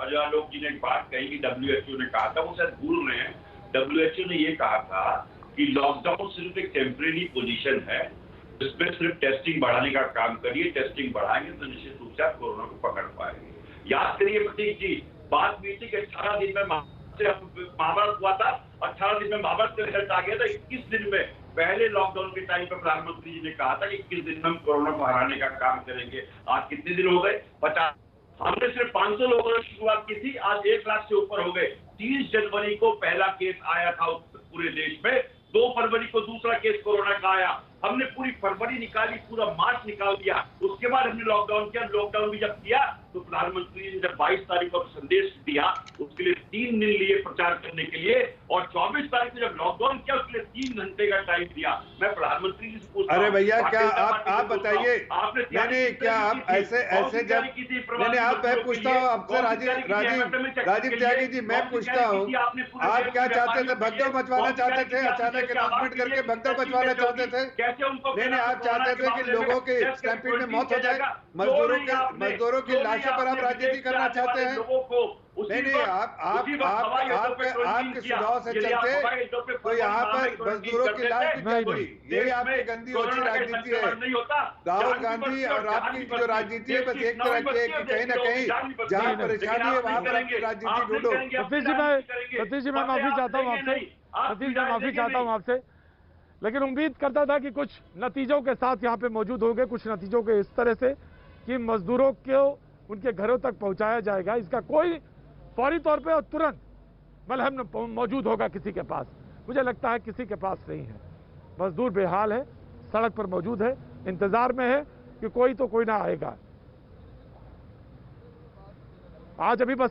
अजय आलोक जी ने एक बात कही कि WHO ने कहा था, वो शायद भूल रहे हैं। WHO ने ये कहा था कि लॉकडाउन सिर्फ एक टेम्परेरी पोजीशन है, इसमें सिर्फ टेस्टिंग बढ़ाने का काम करिए, टेस्टिंग बढ़ाएंगे तो निश्चित रूप से आप कोरोना को पकड़ पाएंगे। याद करिए प्रतीक जी, बात हुई थी कि 18 दिन में महाभारत हुआ था, 18 दिन में महाभारत का रिजल्ट आ गया था। 21 दिन में पहले लॉकडाउन के टाइम पर प्रधानमंत्री जी ने कहा था कि 21 दिन में हम कोरोना को हराने का काम करेंगे। आज कितने दिन हो गए? 50। हमने सिर्फ 500 लोगों ने शुरुआत की थी, आज 1 लाख से ऊपर हो गए। 30 जनवरी को पहला केस आया था पूरे देश में, 2 फरवरी को दूसरा केस कोरोना का आया। हमने पूरी फरवरी निकाली, पूरा मार्च निकाल दिया, उसके बाद हमने लॉकडाउन किया। लॉकडाउन भी जब किया तो प्रधानमंत्री ने जब 22 तारीख को संदेश दिया, उसके लिए 3 दिन लिए प्रचार करने के लिए, और 24 तारीख को जब लॉकडाउन किया उसके लिए 3 घंटे का टाइम दिया। मैं प्रधानमंत्री जी से पूछता हूं, अरे भैया, क्या आप बताइए, नहीं क्या आप ऐसे जब नहीं आप, मैं पूछता हूँ आपसे राजीव त्यागी जी, मैं पूछता हूँ आप क्या चाहते थे? भगदड़ मचवाना चाहते थे? अचानक अनाउंसमेंट करके भगदड़ मचवाना चाहते थे? नहीं, आप चाहते थे कि लोगों के स्टैम्पीड में मौत हो जाए, मजदूरों की लाशों पर आप राजनीति करना चाहते हैं? नहीं, आपके सुझाव से चलते तो यहाँ पर मजदूरों की लाश नहीं, यही आपकी गंदी ओछी राजनीति है। राहुल गांधी और आपकी जो राजनीति है बस एक तरह की है कि कहीं ना कहीं जहाँ परेशानी है वहाँ पर आपकी राजनीति ढूंढो। सतीश जी मैं माफी चाहता हूँ आपसे, सतीश जी माफी चाहता हूँ आपसे, लेकिन उम्मीद करता था कि कुछ नतीजों के साथ यहाँ पे मौजूद होंगे, कुछ नतीजों के इस तरह से कि मजदूरों को उनके घरों तक पहुंचाया जाएगा, इसका कोई फौरी तौर पे और तुरंत मलहम मौजूद होगा किसी के पास। मुझे लगता है किसी के पास नहीं है। मजदूर बेहाल है, सड़क पर मौजूद है, इंतजार में है कि कोई तो कोई ना आएगा। आज अभी बस